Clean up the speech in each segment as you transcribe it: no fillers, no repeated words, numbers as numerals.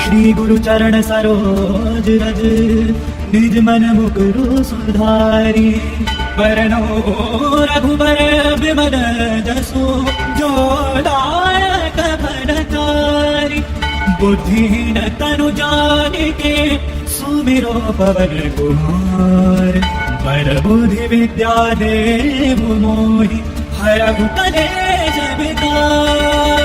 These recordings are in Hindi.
श्री गुरु चरण सरोज रज निज मन मुकुरु सुधारी। बरनो रघुबर विमल जसु जो दायक फलकारी। बुद्धिहीन तनु जानिके सुमिरो पवन कुमार। बर बुद्धि विद्या देव मोहि हरहु कलेश विकार।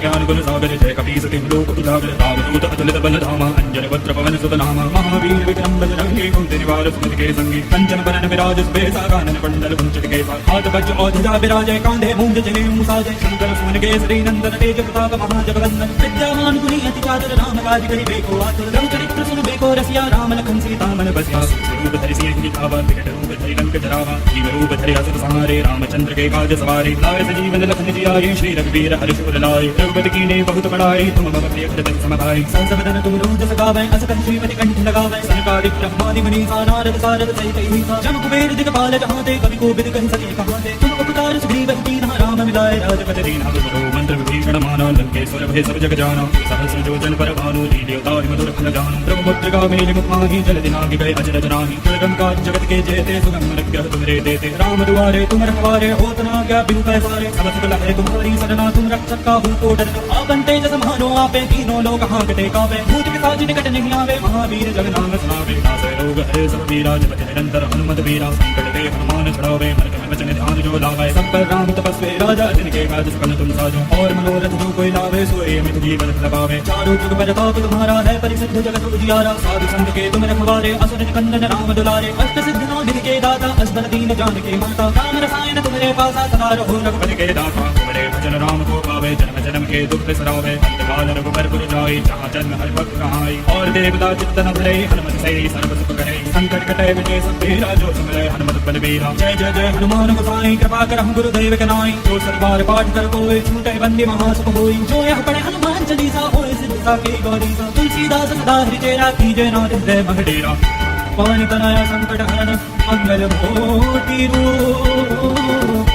ज्ञान गुण सागर जय कपी सति लोक उजागर रामदूत अतुलित बल धामा। अंजन वज्र पवन सुत नामा। महावीर विक्रम बजरंगी कुंती निवार सुमति के संगी। कंचन बरन विराज सुबेसा कानन कुंडल कुंचित केसा। हाथ वज्र औध्या विराजय कांधे मूंज जनेऊ साजय। शंकर सुमन केसरी नंदन तेज प्रताप महाजगवंदन। विद्यावान गुणी अति चातुर राम काज करिबेको आतुर। रघुचरित्र सुनबेको रसिया राम लखन सीता मन बसिया। रूप धरि सिंह दिखावा विकट रूप धरि लंक जरावा। जीव रूप धरि असुर संहारे रामचंद्र के काज सवारे। लाए सजीवन लखन जियाए श्री रघुवीर हर्ष उर लाए। रघुपति कीन्हे बहुत बड़ाई तुम मम प्रिय भरत सम भाई। सहस वदन तुम रोज सगावै अस कहि श्रीमति कंठ लगावै। सनकादिक ब्रह्मादि मुनीसा नारद सारद सहित अहिसा। जम कुबेर दिक्पाल जहाँ ते कवि कोविद कहि सके कहाँ ते। तुम उपकार सुग्रीव कीन्हा राम मिलाए राजपति दीन्हा। तुमरो मंत्र विभीषण माना लंकेश्वर भय सब जग जाना। सहस्र योजन पर भानु लील्योताहि मधुर फल जानु। ब्रह्मपुत्र मेलि मुख माहि जल दिनाहि गए अजर जनाहि। दुर्गम काज जगत के जेते सुगम रघ्य तुमरे देते। राम दुआरे तुम रखवारे होत न आज्ञा बिनु पैसारे। सब सुख लहै तुम्हारी सरना तुम रक्षक काहू को डर। आपन तेज समानो आपे तीनों लोग हांकते कांपे। भूत पिशाच निकट नहीं आवे महावीर जग नाम सुनावे। नासै रोग हरे सब पीरा जपति निरंतर हनुमत वीरा। संकट ते हनुमान छुड़ावे मन क्रम वचन ध्यान जो लावे। सब पर राम तपस्वी राजा जिनके काज सकल तुम साजो। और मनोरथ जो कोई लावे सोए मित जीवन लगावे। चारों जुग प्रताप तुम्हारा है परिसिद्ध जगत उजियारा। साधु संत के तुम रखवारे असुर निकंदन राम दुलारे। अष्ट सिद्ध नौ निधि के दाता असबर दीन जान के माता। राम रसायन तुम्हारे पासा सदा रहो रघुपति के दाता। तुम्हारे भजन राम को पावे जन्म जन्म के दुख बिसरावे। अंतकाल रघुबर पुर जाई जहाँ जन्म हरि भक्त कहाई। और देवता चित्तन धरे हनुमत से सर्व सुख करे। संकट कटे विजय सब तेरा जो सुमरे हनुमत बलबीरा। जय जय जय हनुमान गोसाई कृपा करहु गुरुदेव के नाई। जो सरबार पाठ कर कोई छूटे बंदी महासुख होई। जो यह पढ़े हनुमान चालीसा होए सिद्ध साकी गौरीसा। तुलसीदास सदा हरिचेरा कीजय नाथ हृदय मह डेरा। पवन तनया संकट हरन मंगल मूर्ति रूप।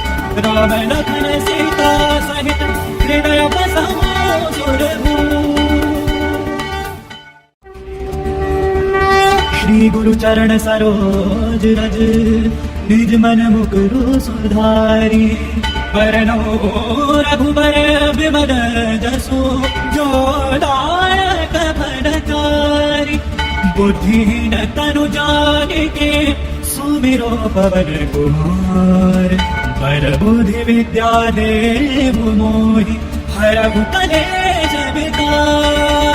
राम लखन सीता सहित हृदय बसाओ सुरभूप। श्री गुरु चरण सरोज रज निज मन मुकुरु सुधारी। बरनो रघुबर विमल जसु जो दायक फलकारी। बुद्धिहीन तनु जानिके सुमिरो पवन कुमार। बर बुद्धि विद्या देव मोहि हरहु कलेश विकार।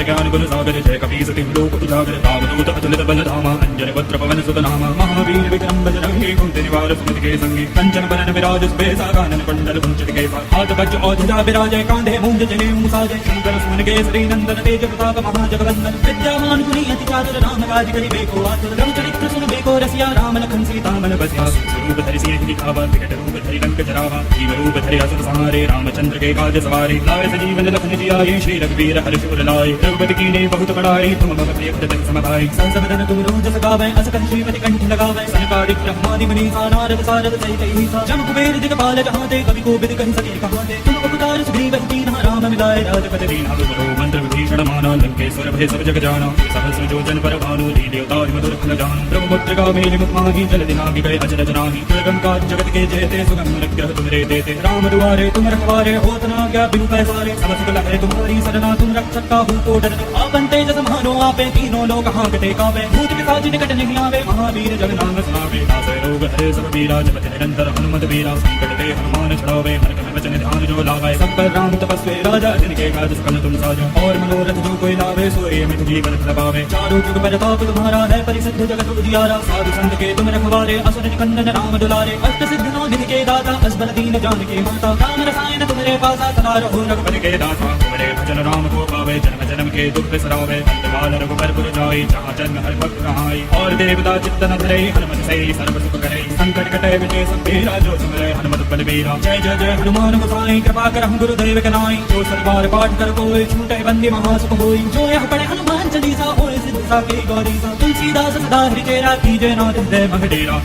ज्ञान गुण सागर जय कपी सति लोक उजागर रामदूत अतुलित बल धामा। अंजन वज्र पवन सुत नामा। महावीर विक्रम बजरंगी कुंती निवार सुमति के संगी। कंचन बरन विराज सुबेसा कानन कुंडल कुंचित केसा। हाथ वज्र औध्या विराजय कांधे मूंज जनेऊ साजय। शंकर सुमन केसरी नंदन तेज प्रताप महाजगवंदन। विद्यावान गुणी अति चातुर राम काज करिबेको आतुर। रघुचरित्र सुनबेको रसिया राम लखन सीता मन बसिया। रूप धरि सिंह दिखावा विकट रूप धरि लंक जरावा। जीव रूप धरि असुर संहारे रामचंद्र के काज सवारे। लाए सजीवन लखन जियाए श्री रघुवीर हर्ष उर लाए। रघुपति कीन्हे बहुत बड़ाई तुम मम प्रिय भरत सम भाई। सहस वदन तुम रोज सगावै अस कहि श्रीमति कंठ लगावै। सनकादिक ब्रह्मादि मुनीसा नारद सारद सहित अहिसा। जम कुबेर दिक्पाल जहाँ ते कवि कोविद कहि सके कहाँ ते। तुम उपकार सुग्रीव कीन्हा राम मिलाए राजपति दीन्हा। तुमरो मंत्र विभीषण माना लंकेश्वर भय सब जग जाना। सहस्र योजन पर भानु लील्योताहि मधुर फल जानु। ब्रह्मपुत्र मेलि मुख माहि जल दिनाहि गए अजर जनाहि। दुर्गम काज जगत के जेते सुगम रघ्य तुमरे देते। राम दुआरे तुम रखवारे होत न आज्ञा बिनु पैसारे। सब सुख लहै तुम्हारी सरना तुम रक्षक काहू को डर। आपन तेज समानो आपे तीनों लोग हांकते कांपे। भूत पिशाच निकट नहीं आवे महावीर जग नाम सुनावे। नासै रोग हरे सब पीरा जपति निरंतर हनुमत वीरा। संकट ते हनुमान छुड़ावे मन क्रम वचन ध्यान जो लावे। सब पर राम तपस्वी राजा जिनके काज सकल तुम साजो। और मनोरथ जो कोई लावे सोए मित जीवन लगावे। चारों जुग प्रताप तुम्हारा है परिसिद्ध जगत उजियारा। साधु संत के तुम रखवारे असुर निकंदन राम दुलारे। अष्ट सिद्ध नौ निधि के दाता असबर दीन जान के माता। राम रसायन तुम्हारे पासा सदा रहो रघुपति के दाता। तुम्हारे भजन राम को पावे जन्म जन्म के दुख बिसरावे। अंतकाल रघुबर पुर जाई जहाँ जन्म हरि भक्त कहाई। और देवता चित्तन धरे हनुमत से सर्व सुख करे। संकट कटे विजय सब तेरा जो सुमरे हनुमत बलबीरा। जय जय जय हनुमान गोसाई कृपा करहु गुरुदेव के नाई। जो सरबार पाठ कर कोई छूटे बंदी महासुख होई। जो यह पढ़े हनुमान चालीसा होए सिद्ध साकी गौरीसा। तुलसीदास सदा हरिचेरा कीजय नाथ हृदय मह डेरा।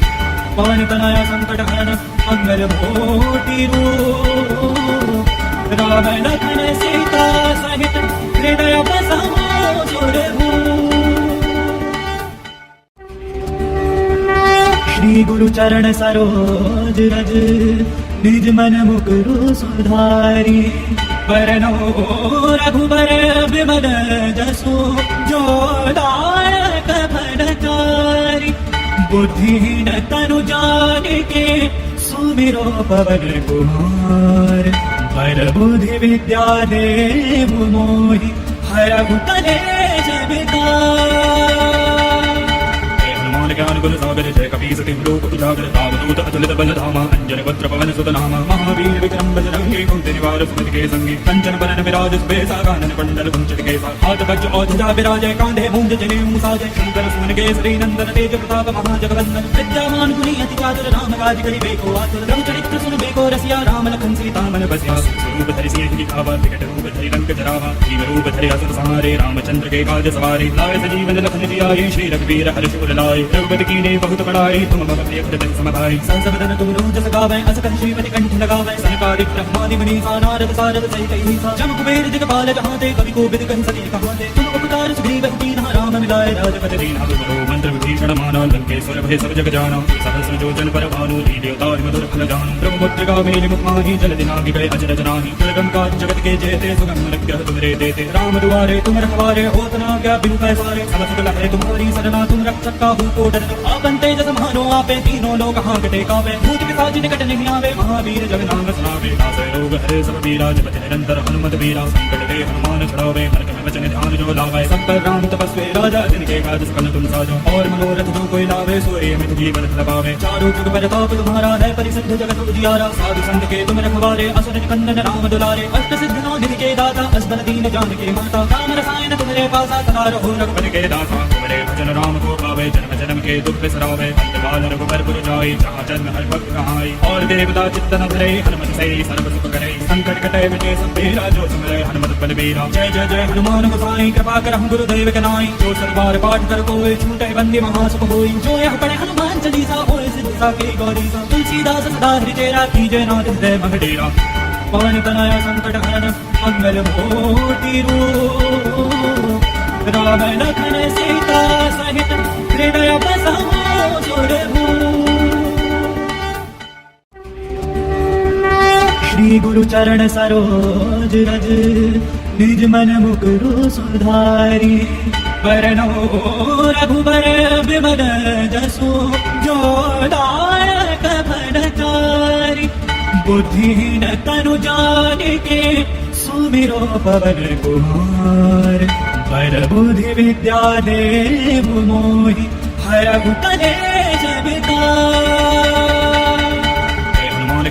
पवन तनया संकट हरन मंगल मूर्ति रूप। राम लखन गुरु चरण सरोज रज निज मन मुकुरु सुधारी बरनो रघुबर विमल जसु जो दायक फलचारी बुद्धिहीन तनु जानिके सुमिरो पवन कुमार पर बुद्धि विद्या देव मोहि हरहु कलेश विकार ज्ञान गुण सागर जय कपी सति लोक उजागर रामदूत अतुलित बल धामा अंजन वज्र पवन सुत नामा महावीर विक्रम बजरंगी कुंती निवार सुमति के संगी कंचन बरन विराज सुबेसा कानन कुंडल कुंचित केसा हाथ वज्र औषधा विराजय कांधे मूंज जनेऊ साजय शंकर सुमन केसरी नंदन तेज प्रताप महाजगवंदन विद्यामान गुणी अति चातुर राम काज करिबेको आतुर रघु चरित्र सुनबेको रसिया राम लखन सीता मन बसिया रूप धरि सिंह दिखावा विकट रूप धरि लंक जरावा जीव रूप धरि असुर संहारे रामचंद्र के काज सवारे लाए सजीवन लखन जियाए श्री रघुवीर हर्ष उर लाए रघुपति कीने बहुत बड़ाई तुम मम प्रिय भजन समभाई संसबदन तुम रोज सगावे असकल श्रीमति कंठ लगावे सनकादिक ब्रह्मादि मुनीसा नारद सारद सहित ईसा जम कुबेर दिगपाल जहांते कवि कोविद कहि सके कहांते तुम उपकार सुग्रीव कीन्हा राम मिलाए राजपति दीन्हा गुरु मंत्र विभीषण माना लंकेश्वर भय सब जग जाना सहस्र जोजन पर भानु लील्योतारि मधुर फल जानु ब्रह्मपुत्र मेलि मुख माहि जल दिनाहि गए अजर जनाहि दुर्गम काज जगत के जेते सुगम अनुग्रह तुमरे देते राम दुआरे तुम रखवारे होत न क्या बिनु पैसारे सब सुख लहै तुम्हारी सरना तुम रक्षक काहू को डर आपन तेज समानो आपे तीनों लोग हांकते कावे भूत पिशाच निकट नहीं आवे महावीर जग नाम सुनावे नासै रोग हरे सब पीरा जपति निरंतर हनुमत वीरा संकट ते हनुमान छुड़ावे मन में वचन ध्यान जो लावे सब पर राम तपस्वी राजा जिनके काज सकल तुम साजो और मनोरथ जो कोई लावे सोए मित जीवन लगावे चारों जुग पर ताप तुम्हारा है परिसिद्ध जगत उजियारा साधु संत के तुम रखवारे असुर निकंदन राम दुलारे अष्ट सिद्ध नौ दिन के दाता असबल दीन जान के माता राम रसायन तुम्हारे पासा सदा रहो रघुपति के दासा तुम्हारे भजन राम को पावे जन्म जन्म के दुख बिसरावे अंतकाल रघुबर पुर जाई जहाँ जन्म हर भक्त कहाई और देवता चित्तन भरे हनुमत से सर्व सुख करे संकट कटे मिटे सब तेरा जो सुमरे हनुमत बलबीरा जय जय जय हनुमान गोसाई कृपा करहु गुरुदेव के नाई जो सरबार पाठ कर कोई छूटे बंदी महासुख होई जो यह पढ़े हनुमान चालीसा होए सिद्ध साके गौरी सा तुलसीदास सदा हरि तेरा कीजय नाथ हृदय मह डेरा पवन तनय संकट हरन मंगल मूर्ति रूप राम लखन सीता सहित हृदय बसाओ श्री गुरु चरण सरोज रज निज मन मुकुरु सुधारी बरनो रघुबर विमल जसु जो दायक फलचारी बुद्धिहीन तनु जानिके सुमिरो पवन कुमार पर बुद्धि विद्या देव मोहि हरहु कलेश विकार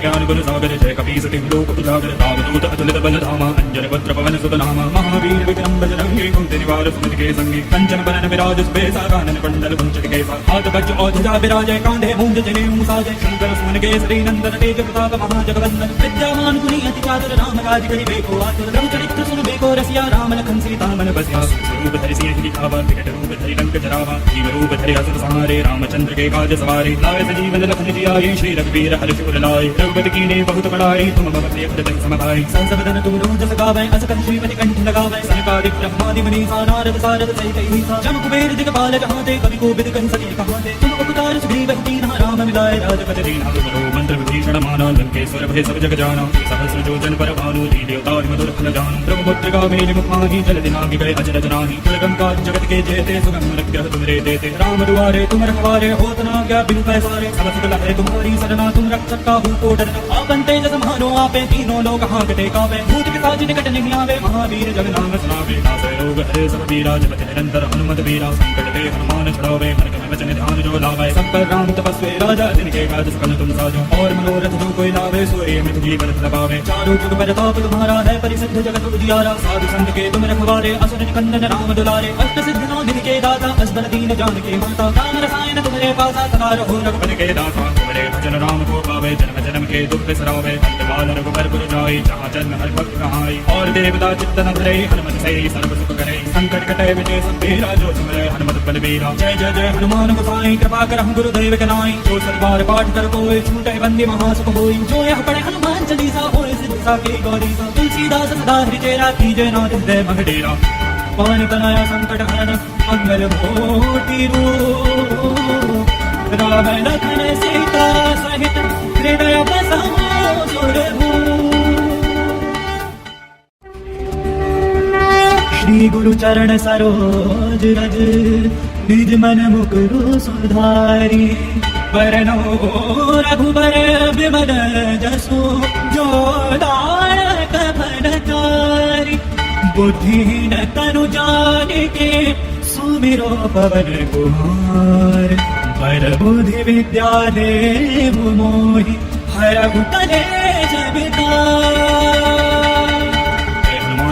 ज्ञान गुण सागर जय कपी सति लोक उजागर रामदूत अतुलित बल धामा अंजन वज्र पवन सुत नामा महावीर विक्रम बजरंगी कुंती निवार सुमति के संगी कंचन बरन विराज सुबेसा कानन कुंडल कुंचित केसा हाथ वज्र औषधा विराजय कांधे मूंज जनेऊ साजय शंकर सुमन केसरी नंदन तेज प्रताप महाजगवंदन विद्यामान गुणी अति चातुर राम काज करिबेको आतुर रघु चरित्र सुनबेको रसिया राम लखन सीता मन बसिया रूप धरि सिंह दिखावा विकट रूप धरि लंक जरावा जीव रूप धरि असुर संहारे रामचंद्र के काज सवारे लाए सजीवन लखन जियाए श्री रघुवीर हर्ष उर लाए रघुपति कीने बहुत बड़ाई तुम मम प्रिय भजन समभाई संसबदन तुम रोज सगावे असकल श्रीमति कंठ लगावे सनकादिक ब्रह्मादि मुनीसा नारद सारद सहित ईसा जम कुबेर दिगपाल जहांते कवि कोविद कहि सके कहांते तुम उपकार सुग्रीव कीन्हा राम मिलाए राजपति दीन्हा गुरु मंत्र विभीषण माना लंकेश्वर भय सब जग जाना सहस्र जोजन पर भानु लील्योतारि मधुर फल जानु ब्रह्मपुत्र मेलि मुख माहि जल दिनाहि गए अजर जनाहि दुर्गम काज जगत के जेते सुगम अनुग्रह तुमरे देते राम दुआरे तुम रखवारे होत न क्या बिनु पैसारे सब सुख लहै तुम्हारी सरना तुम रक्षक काहू को डर आपन तेज समानो आपे तीनों लोग हांकते कावे भूत पिशाच निकट नहीं आवे महावीर जग नाम सुनावे नासै रोग हरे सब पीरा जपति निरंतर हनुमत वीरा संकट ते हनुमान छुड़ावे मन में वचन ध्यान जो लावे सब पर राम तपस्वी राजा जिनके काज सकल तुम साजो और मनोरथ जो कोई लावे सोए मित जीवन लगावे चारों जुग पर ताप तुम्हारा है परिसिद्ध जगत उजियारा साधु संत के तुम रखवारे असुर निकंदन राम दुलारे अष्ट सिद्ध नौ दिन के दाता असबर दीन जान के माता राम रसायन तुम्हारे पासा सदा रहो रघुपति के दासा तुम्हारे भजन राम को पावे जन्म जन्म के दुख बिसरावे अंतकाल रघुबर पुर जाई जहाँ जन्म हर भक्त कहाई और देवता चित्तन भरे हनुमत से सर्व सुख करे संकट कटे मिटे सब तेरा जो सुमरे हनुमत बलबीरा जय जय जय हनुमान गोसाई कृपा करहु गुरुदेव के नाई जो सरबार पाठ कर कोई छूटे बंदी महासुख होई जो यह पढ़े हनुमान चालीसा होए सिद्ध साके गौरी सा तुलसीदास सदा हरि तेरा कीजय नाथ हृदय मह डेरा पवन तनय संकट हरन मंगल मूर्ति रूप राम लखन सीता सहित हृदय बसाओ सुरभूप। श्री गुरु चरण सरोज रज निज मन मुकुरु सुधारी। वरनो रघुबर विमल जसु जो दायक फलचारी। बुद्धिहीन तनु जानिके सुमिरो पवन कुमार। पर बुद्धि विद्या देहु मोहि हरहु कलेश विकार।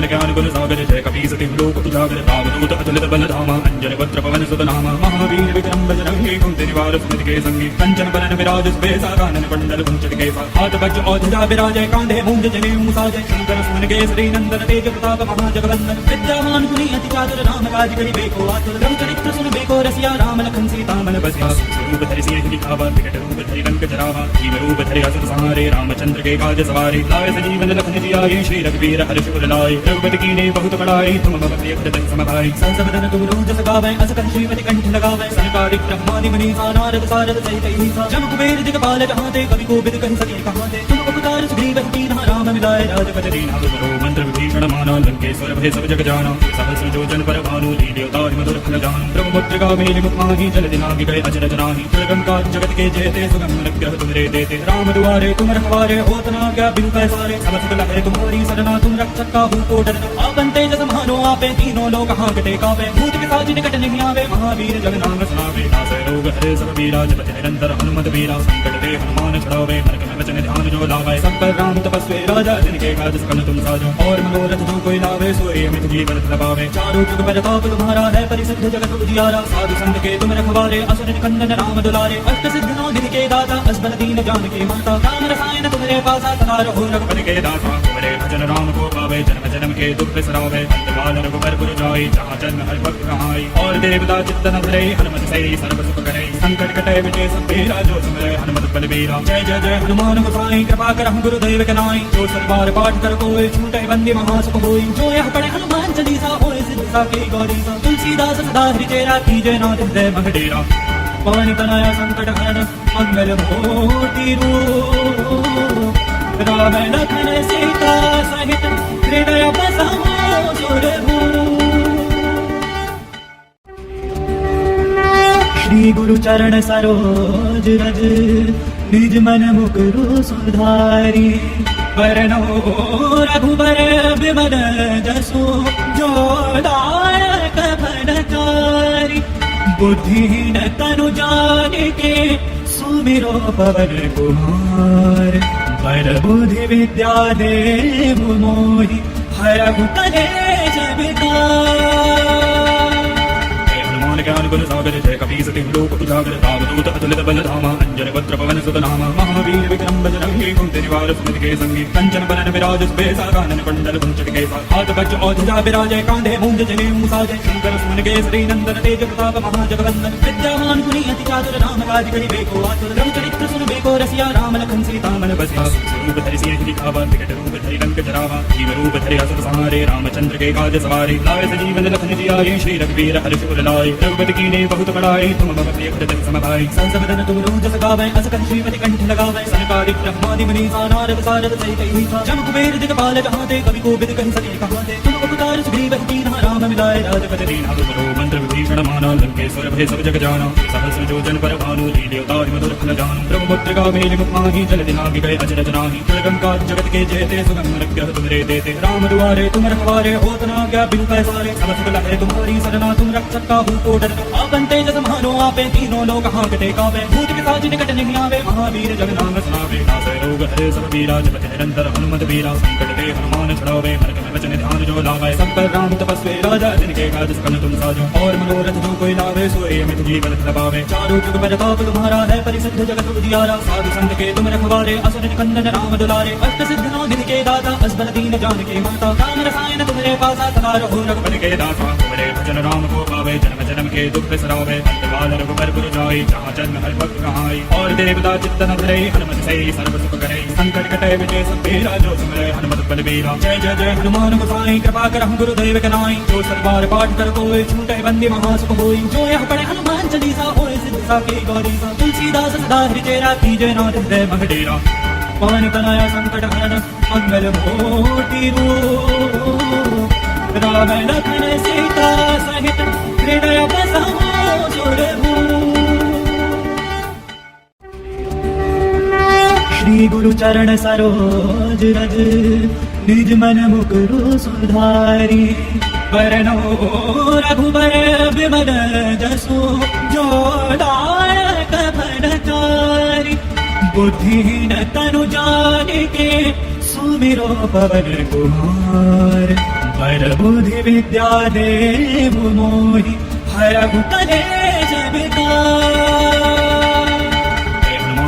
ज्ञान गुण सागर जय कपी सति लोक उजागर। रामदूत अतुलित बल धामा अंजन वज्र पवन सुत नामा। महावीर विक्रम बजरंगी कुंती निवार सुमति के संगी। कंचन बरन विराज सुबेसा कानन कुंडल कुंचित केसा। हाथ वज्र और ध्वजा विराजय कांधे मूंज जनेऊ साजय। शंकर सुमन केसरी नंदन तेज प्रताप महाजगवंदन। विद्यावान गुणी अति चातुर राम काज करिबेको आतुर। रघुचरित्र सुनबेको रसिया राम लखन सीता मन बसिया। रूप धरि सिंह दिखावा विकट रूप धरि लंक जरावा। जीव रूप धरि असुर संहारे रामचंद्र के काज सवारे। लाए सजीवन लखन जियाए श्री रघुवीर हर्ष उर लाए। रघुपति कीन्हे बहुत बड़ाई तुम मम प्रिय भरत सम भाई। संस बदन तुम रोज गावै अस कहि श्रीमति कंठ लगावै। सनकादिक ब्रह्मादि मुनीसा नारद सारद सहित अहिसा। जम कुबेर दिगपाल जहांते कवि कोविद कहि सके कहांते। तुम उपकार सुग्रीव कीन्हा राम मिलाए राजपद दीन्हा। तुमरो मंत्र विभीषण माना लंकेश्वर भय सब जग जाना। सहस्र योजन पर भानु लील्यो तारि मधुर फल जानु। ब्रह्मपुत्र गावेली मुख माहि जल दिनाहि गए अजर जनाहि। दुर्गम जगत के जेते सुगम अनुग्रह तुमरे देते। राम दुआरे तुम रखवारे होत न क्या बिनु पैसारे। सब सुख लहै तुम्हारी सरना तुम रक्षक काहू को डर। आपन तेज समानो आपे तीनों लोक हांकते कापे। भूत पिशाच निकट नहीं आवे महावीर जग नाम सुनावे। नासै रोग हरे सब पीरा जपति निरंतर हनुमत वीरा। संकट ते हनुमान छुड़ावे मन क्रम वचन ध्यान जो लावे। सब पर राम तपस्वी राजा जिनके काज सकल तुम साजो। और मनोरथ जो कोई लावे सोए अमित जीवन लबावे। चारों जुग प्रताप तुम्हारा है परिसिद्ध जगत उजियारा। साधु संत के तुम रखवारे असुर निकंदन राम दुलारे। अष्ट सिद्ध नौ दिन के दाता असबर दीन जानकी माता। राम रसायन तुम्हारे पासा सदा रहो रघुपति के दाता। तुम्हारे भजन राम को पावे जन्म जन्म के दुख बिसरावे। अंतकाल रघुबर पुर जाई जहाँ जन्म हरि भक्त कहाई। और देवता चित्तन धरे हनुमत से सर्व सुख करे। संकट कटे विजय सब तेरा जो सुमरे हनुमत बलबीरा। जय जय जय हनुमान गोसाई कृपा करहु गुरुदेव के नाई। जो सतबार पाठ कर कोई छूटे बंदी महासुख होई। जो यह पढ़े हनुमान चालीसा होए सिद्धि साखी गौरीसा। तुलसीदास सदा हरि चेरा कीजय नाथ हृदय मह डेरा। पवन तनया संकट हरण मंगल मूर्ति रूप। राम लखन सीता सहित हृदय बसाओ सुरभूप। श्री गुरु चरण सरोज रज निज मन मुकुरु सुधारी। वरनो रघुबर विमल जसु जो दायक फलचारी। बुद्धिहीन तनु जानिके सुमिरो पवन कुमार। पर बुद्धि विद्या देहु मोहि हरहु कलेश विकार। ज्ञान गुण सागर जय कपी सति लोक उजागर। रामदूत अतुलित बल धामा अंजन वज्र पवन सुत नामा। महावीर विक्रम बजरंगी कुंती निवार सुमति के संगी। कंचन बरन विराज सुबेसा कानन कुंडल कुंचित केसा। हाथ वज्र और ध्वजा विराजय कांधे मूंज जनेऊ साजय। शंकर सुमन केसरी नंदन तेज प्रताप महाजगवंदन। विद्यावान गुणी अति चातुर राम काज करिबेको आतुर। रघुचरित्र सुनबेको रसिया राम लखन सीता मन बसिया। रूप धरि सिंह दिखावा विकट रूप धरि लंक जरावा। जीव रूप धरि असुर संहारे रामचंद्र के काज सवारे। लाए सजीवन लखन जियाए श्री रघुवीर हर्ष उर लाए। रघुपति कीन्हे बहुत बड़ाई तुम मम प्रिय भरत सम भाई। संस बदन तुम रोज गावै अस कहि श्रीमति कंठ लगावै। सनकादिक ब्रह्मादि मुनीसा नारद सारद सहित अहिसा। जम कुबेर दिगपाल जहांते कवि कोविद कहि सके कहांते। तुम उपकार सुग्रीव कीन्हा राम मिलाए राजपद दीन्हा। तुमरो मंत्र विभीषण माना लंकेश्वर भय सब जग जाना। सहस्र योजन पर भानु लील्यो तारि मधुर फल जानु। ब्रह्मपुत्र गावेली मुख माहि जल दिनाहि गए अजर जनाहि। दुर्गम जगत के जेते सुगम अनुग्रह तुमरे देते। राम दुआरे तुम रखवारे होत न क्या बिनु पैसारे। सब सुख लहै तुम्हारी सरना तुम रक्षक काहू को डर। आपन तेज समानो आपे तीनों लोक हांकते कापे। भूत पिशाच निकट नहीं आवे महावीर जग नाम सुनावे। नासै रोग हरे सब पीरा जपति निरंतर हनुमत वीरा। संकट ते हनुमान छुड़ावे मन क्रम वचन ध्यान जो लावे। सब पर राम तपस्वी राजा जिनके काज सकल तुम साजो। और मनोरथ जो कोई लावे सोए अमित जीवन लबावे। चारों जुग प्रताप तुम्हारा है परिसिद्ध जगत उजियारा। साधु संत के तुम रखवारे असुर निकंदन राम दुलारे। अष्ट सिद्ध नौ दिन के दाता असबर दीन जानकी माता। राम रसायन तुम्हारे पासा सदा रहो रघुपति के दाता। तुम्हारे भजन राम को पावे जन्म जन्म के दुख बिसरावे। अंतकाल रघुबर पुर जाई जहाँ जन्म हरि भक्त कहाई। और देवता चित्तन धरे हनुमत से सर्व सुख करे। संकट कटे विजय सब तेरा जो सुमरे हनुमत बलबीरा। जय जय जय हनुमान गोसाई कृपा करहु गुरुदेव के नाई। जो सतबार पाठ कर कोई छूटे बंदी महासुख होई। जो यह पढ़े हनुमान चालीसा होए सिद्ध साखी गौरीसा। तुलसीदास सदा हृदय राखी जय नाथ हृदय मह डेरा। पवन तनया संकट हरण मंगल मूर्ति रूप। राम लखन सीता सहित हृदय बसाओ सुरभूप। श्री गुरु चरण सरोज रज निज मन मुकुरु सुधारी। वरनो रघुबर विमल जसु जो दायक फलचारी। बुद्धिहीन तनु जानिके सुमिरो पवन कुमार। बर बुद्धि विद्या देहु मोहि हरहु कलेश विकार।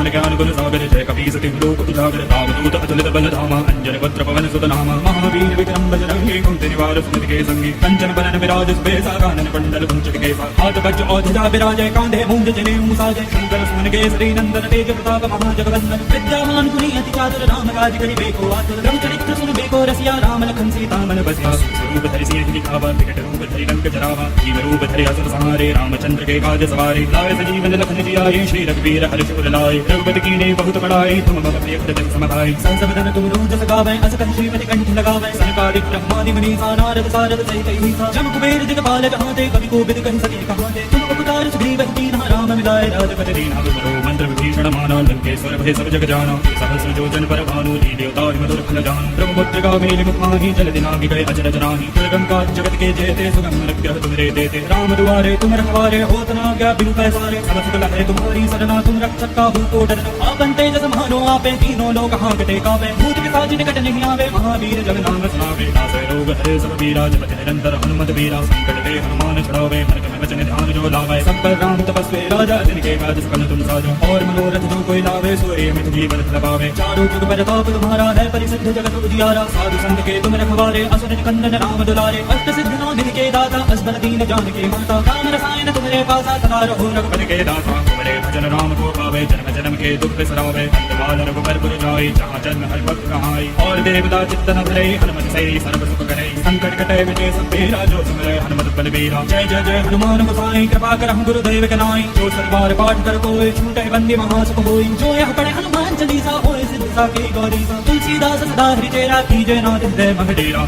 ज्ञान गुण सागर जय कपीस तिहु लोक उजागर। रामदूत अतुलित बल धामा अंजन पत्र पवन सुत नामा। महावीर विक्रम बजरंगी कुंती निवार सुमति के संगी। कंचन बरन विराज सुबेसा कानन कुंडल कुंचन केसा। हाथ वज्र औजजा विराजय कांधे मूंज जनेऊ साजय। शंकर सुमन केसरी नंदन तेज प्रताप महाजगवंदन। विद्यावान गुणी अति चातुर राम काज करिबेको आतुर। रघुचरित्र सुनबेको रसिया राम लखन सीता मन बसिया। स्वरूप धरि सिंह दिखावा विकट रूप धरि लंक जरावा। जीव रूप धरि असुर संहारे रामचंद्र के काज सवारे। लाए सजीवन लखन जियाए श्री रघुवीर हर्ष उर लाए। रघुपति कीन्ही बहुत बड़ाई तुम मम प्रिय भजन सम भाई। संसबदन तुम रोज गावै अस कहि श्रीमति कंठ लगावै। सनकादिक ब्रह्मादि मुनीसा नारद सारद सहित अहिसा। जम कुबेर दिगपाल जहांते कवि कोविद कहि सके कहांते। तुम उपकार सुग्रीव कीन्हा राम मिलाए राजपति दीन्हा। तुमरो मंत्र विभीषण माना लंकेश्वर भय सब जग जाना। सहस्र योजन पर भानु लील्योताहि मधुर फल जानु। ब्रह्मपुत्र गावेली मुखाहि जल दिनाहि गए अचरज नाहि। दुर्गम जगत के जेते सुगम अनुग्रह तुमरे देते। राम दुआरे तुम रखवारे होत न आज्ञा बिनु पैसारे। सब सुख लहै तुम्हारी सरना तुम रक्षक काहू को डरना। आपन तेज समानो आपे तीनों लोक हांकते कावे। भूत पिशाच निकट नहीं आवे महावीर जग नाम सुनावे। नासै रोग हरे सब पीरा जपति निरंतर हनुमत वीरा। संकट ते हनुमान छुड़ावे मन क्रम वचन ध्यान जो लावे। सब पर राम तपस्वी राजा जिनके काज सकल तुम साजो। और मनोरथ जो कोई लावे सोए मित जीवन फल पावे। चारों जुग परताप तुम्हारा है परिसिद्ध जगत उजियारा। साधु संत के तुम रखवारे असुर निकंदन राम दुलारे। अष्ट सिद्ध नौ निधि के दाता असबर दीन जानकी माता। राम रसायन तुम्हारे पासा सदा रहो रघुपति के दाता। तुम्हारे भजन राम को पावे जन्म जन्म के दुख बिसरावे। अंतकाल रघुबर पुर जाई जहाँ जन्म हरि भक्त कहाई। और देवता चित्त न धरे हनुमत से सर्व सुख करे। संकट कटे मिटे सब पीरा जो सुमिरै हनुमत बलबीरा। जय जय जय हनुमान गोसाई कृपा करहु गुरुदेव के नाई। जो सतबार पाठ कर कोई छूटे बंदी महासुख होई। जो यह पढ़े हनुमान चालीसा होए सिद्ध साखी गौरीसा। तुलसीदास सदा हृदय राखी जय नाथ हृदय मह डेरा।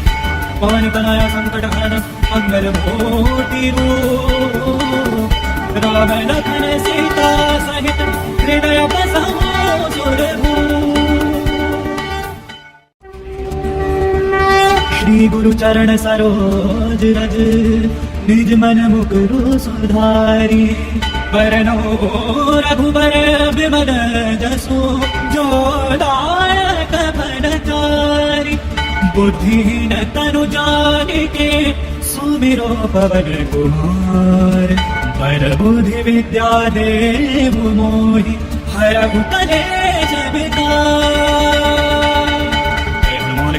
पवन तनया संकट हरण मंगल मूर्ति रूप। राम लखन सीता सहित हृदय बसाओ सुरभूप। श्री गुरु चरण सरोज रज निज मन मुकुरु सुधारी। वरनो रघुबर विमल जसु जो दायक फलचारी। बुद्धिहीन तनु जानिके सुमिरो पवन कुमार। बर बुद्धि विद्या देहु मोहि हरहु कलेश विकार।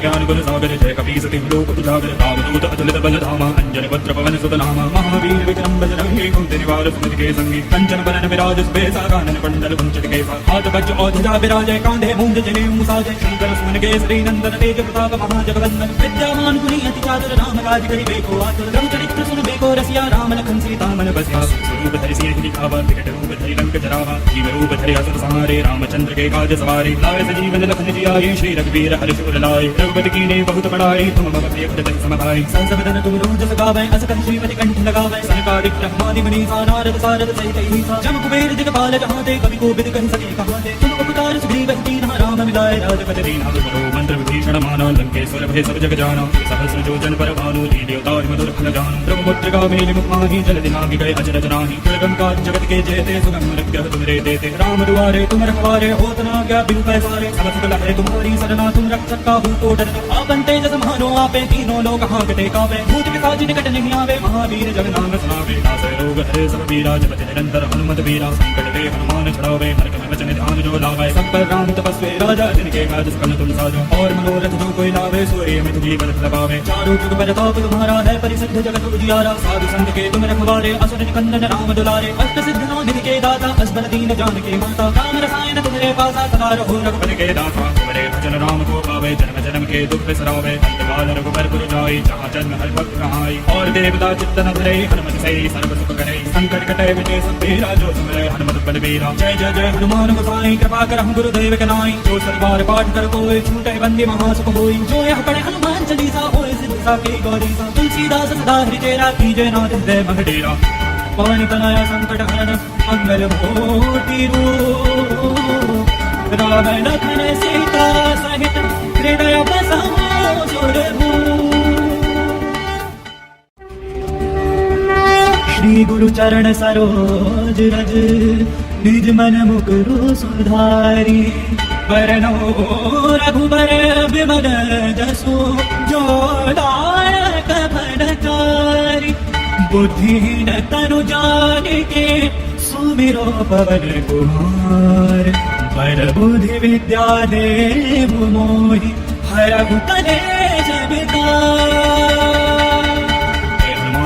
ज्ञान गुण सागर जय कपीस तिहु लोक उजागर। रामदूत अतुलित बल धामा अंजन पत्र पवन सुत नामा। महावीर विक्रम बजरंगी कुंती निवार सुमति के संगी। कंचन बरन विराज सुबेसा कानन कुंडल कुंचन केसा। हाथ वज्र औजजा विराजय कांधे मूंज जनेऊ साजय। शंकर सुमन केसरी नंदन तेज प्रताप महाजगवंदन। विद्यावान गुणी अति चातुर राम काज करिबेको आतुर। रघुचरित्र सुनबेको रसिया राम लखन सीता मन बसिया। स्वरूप धरि सिंह दिखावा विकट रूप धरि लंक जरावा। जीव रूप धरि असुर संहारे रामचंद्र के काज सवारे। लाए सजीवन लखन जियाए श्री रघुवीर हर्ष उर लाए। रघुपति कीन्ही बहुत बड़ाई तुम मम प्रिय भजन सम भाई। संसबदन तुम रोज गावै अस कहि श्रीमति कंठ लगावै। सनकादिक ब्रह्मादि मुनीसा नारद सारद सहित अहिसा। जम कुबेर दिगपाल जहांते कवि कोविद कहि सके कहांते। तुम उपकार सुग्रीव कीन्हा राम मिलाए राजपति दीन्हा। तुमरो मंत्र विभीषण माना लंकेश्वर भय सब जग जाना। सहस्र योजन पर भानु लील्योताहि मधुर फल जानु। ब्रह्मपुत्र गावेली मुखाहि जल दिनाहि गए अचरज नाहि। दुर्गम जगत के जेते सुगम अनुग्रह तुमरे देते। राम दुआरे तुम रखवारे होत न आज्ञा बिनु पैसारे। सब सुख लहै तुम्हारी सरना तुम रक्षक काहू को डरना। आपन तेज समानो आपे तीनों लोक हांकते कावे। भूत पिशाच निकट नहीं आवे महावीर जग नाम सुनावे। नासै रोग हरे सब पीरा जपति निरंतर हनुमत वीरा। संकट ते हनुमान छुड़ावे मन क्रम वचन ध्यान जो लावे। सब पर राम तपस्वी राजा जिनके काज सकल तुम साजो। और मनोरथ जो कोई लावे सोए मित जीवन फल पावे। चारों जुग परताप तुम्हारा है परिसिद्ध जगत उजियारा। साधु संत के तुम रखवारे असुर निकंदन राम दुलारे। अष्ट सिद्ध नौ निधि के दाता असबर दीन जानकी माता। राम रसायन तुम्हारे पासा सदा रहो रघुपति के दाता। तुम्हारे भजन राम को पावे, जन्म जन्म के दुख बिसरावे, अंतकाल रघुबर पुर जाई, जहाँ जन्म हरि भक्त कहाई। और देवता चित्तन धरे, हनुमत से सर्व सुख करे, संकट कटे विजय सब तेरा, जो सुमरे हनुमत बलबीरा। जय जय जय हनुमान गोसाई, कृपा करहु गुरुदेव के नाई, जो सतबार पाठ कर कोई, छूटे बंदी महासुख होई। जो यह पढ़े हनुमान चालीसा, होए सिद्धि साखी गौरी सा, तुलसीदास सदा हरिचेरा, कीजय नाथ हृदय मह डेरा। पवन तनय संकट हरण, मंगल मूर्ति रूप, राम लखन सीता सहित हृदय बसहु सुरभूप। श्री गुरु चरण सरोज रज, निज मन मुकुरु सुधारी। वरनो रघुबर विमल जसु, जो दायक फलचारी। बुद्धिहीन तनु जानिके, सुमिरो पवन कुमार। पर बुद्धि विद्या देहु मोहि, हरहु कलेश विकार।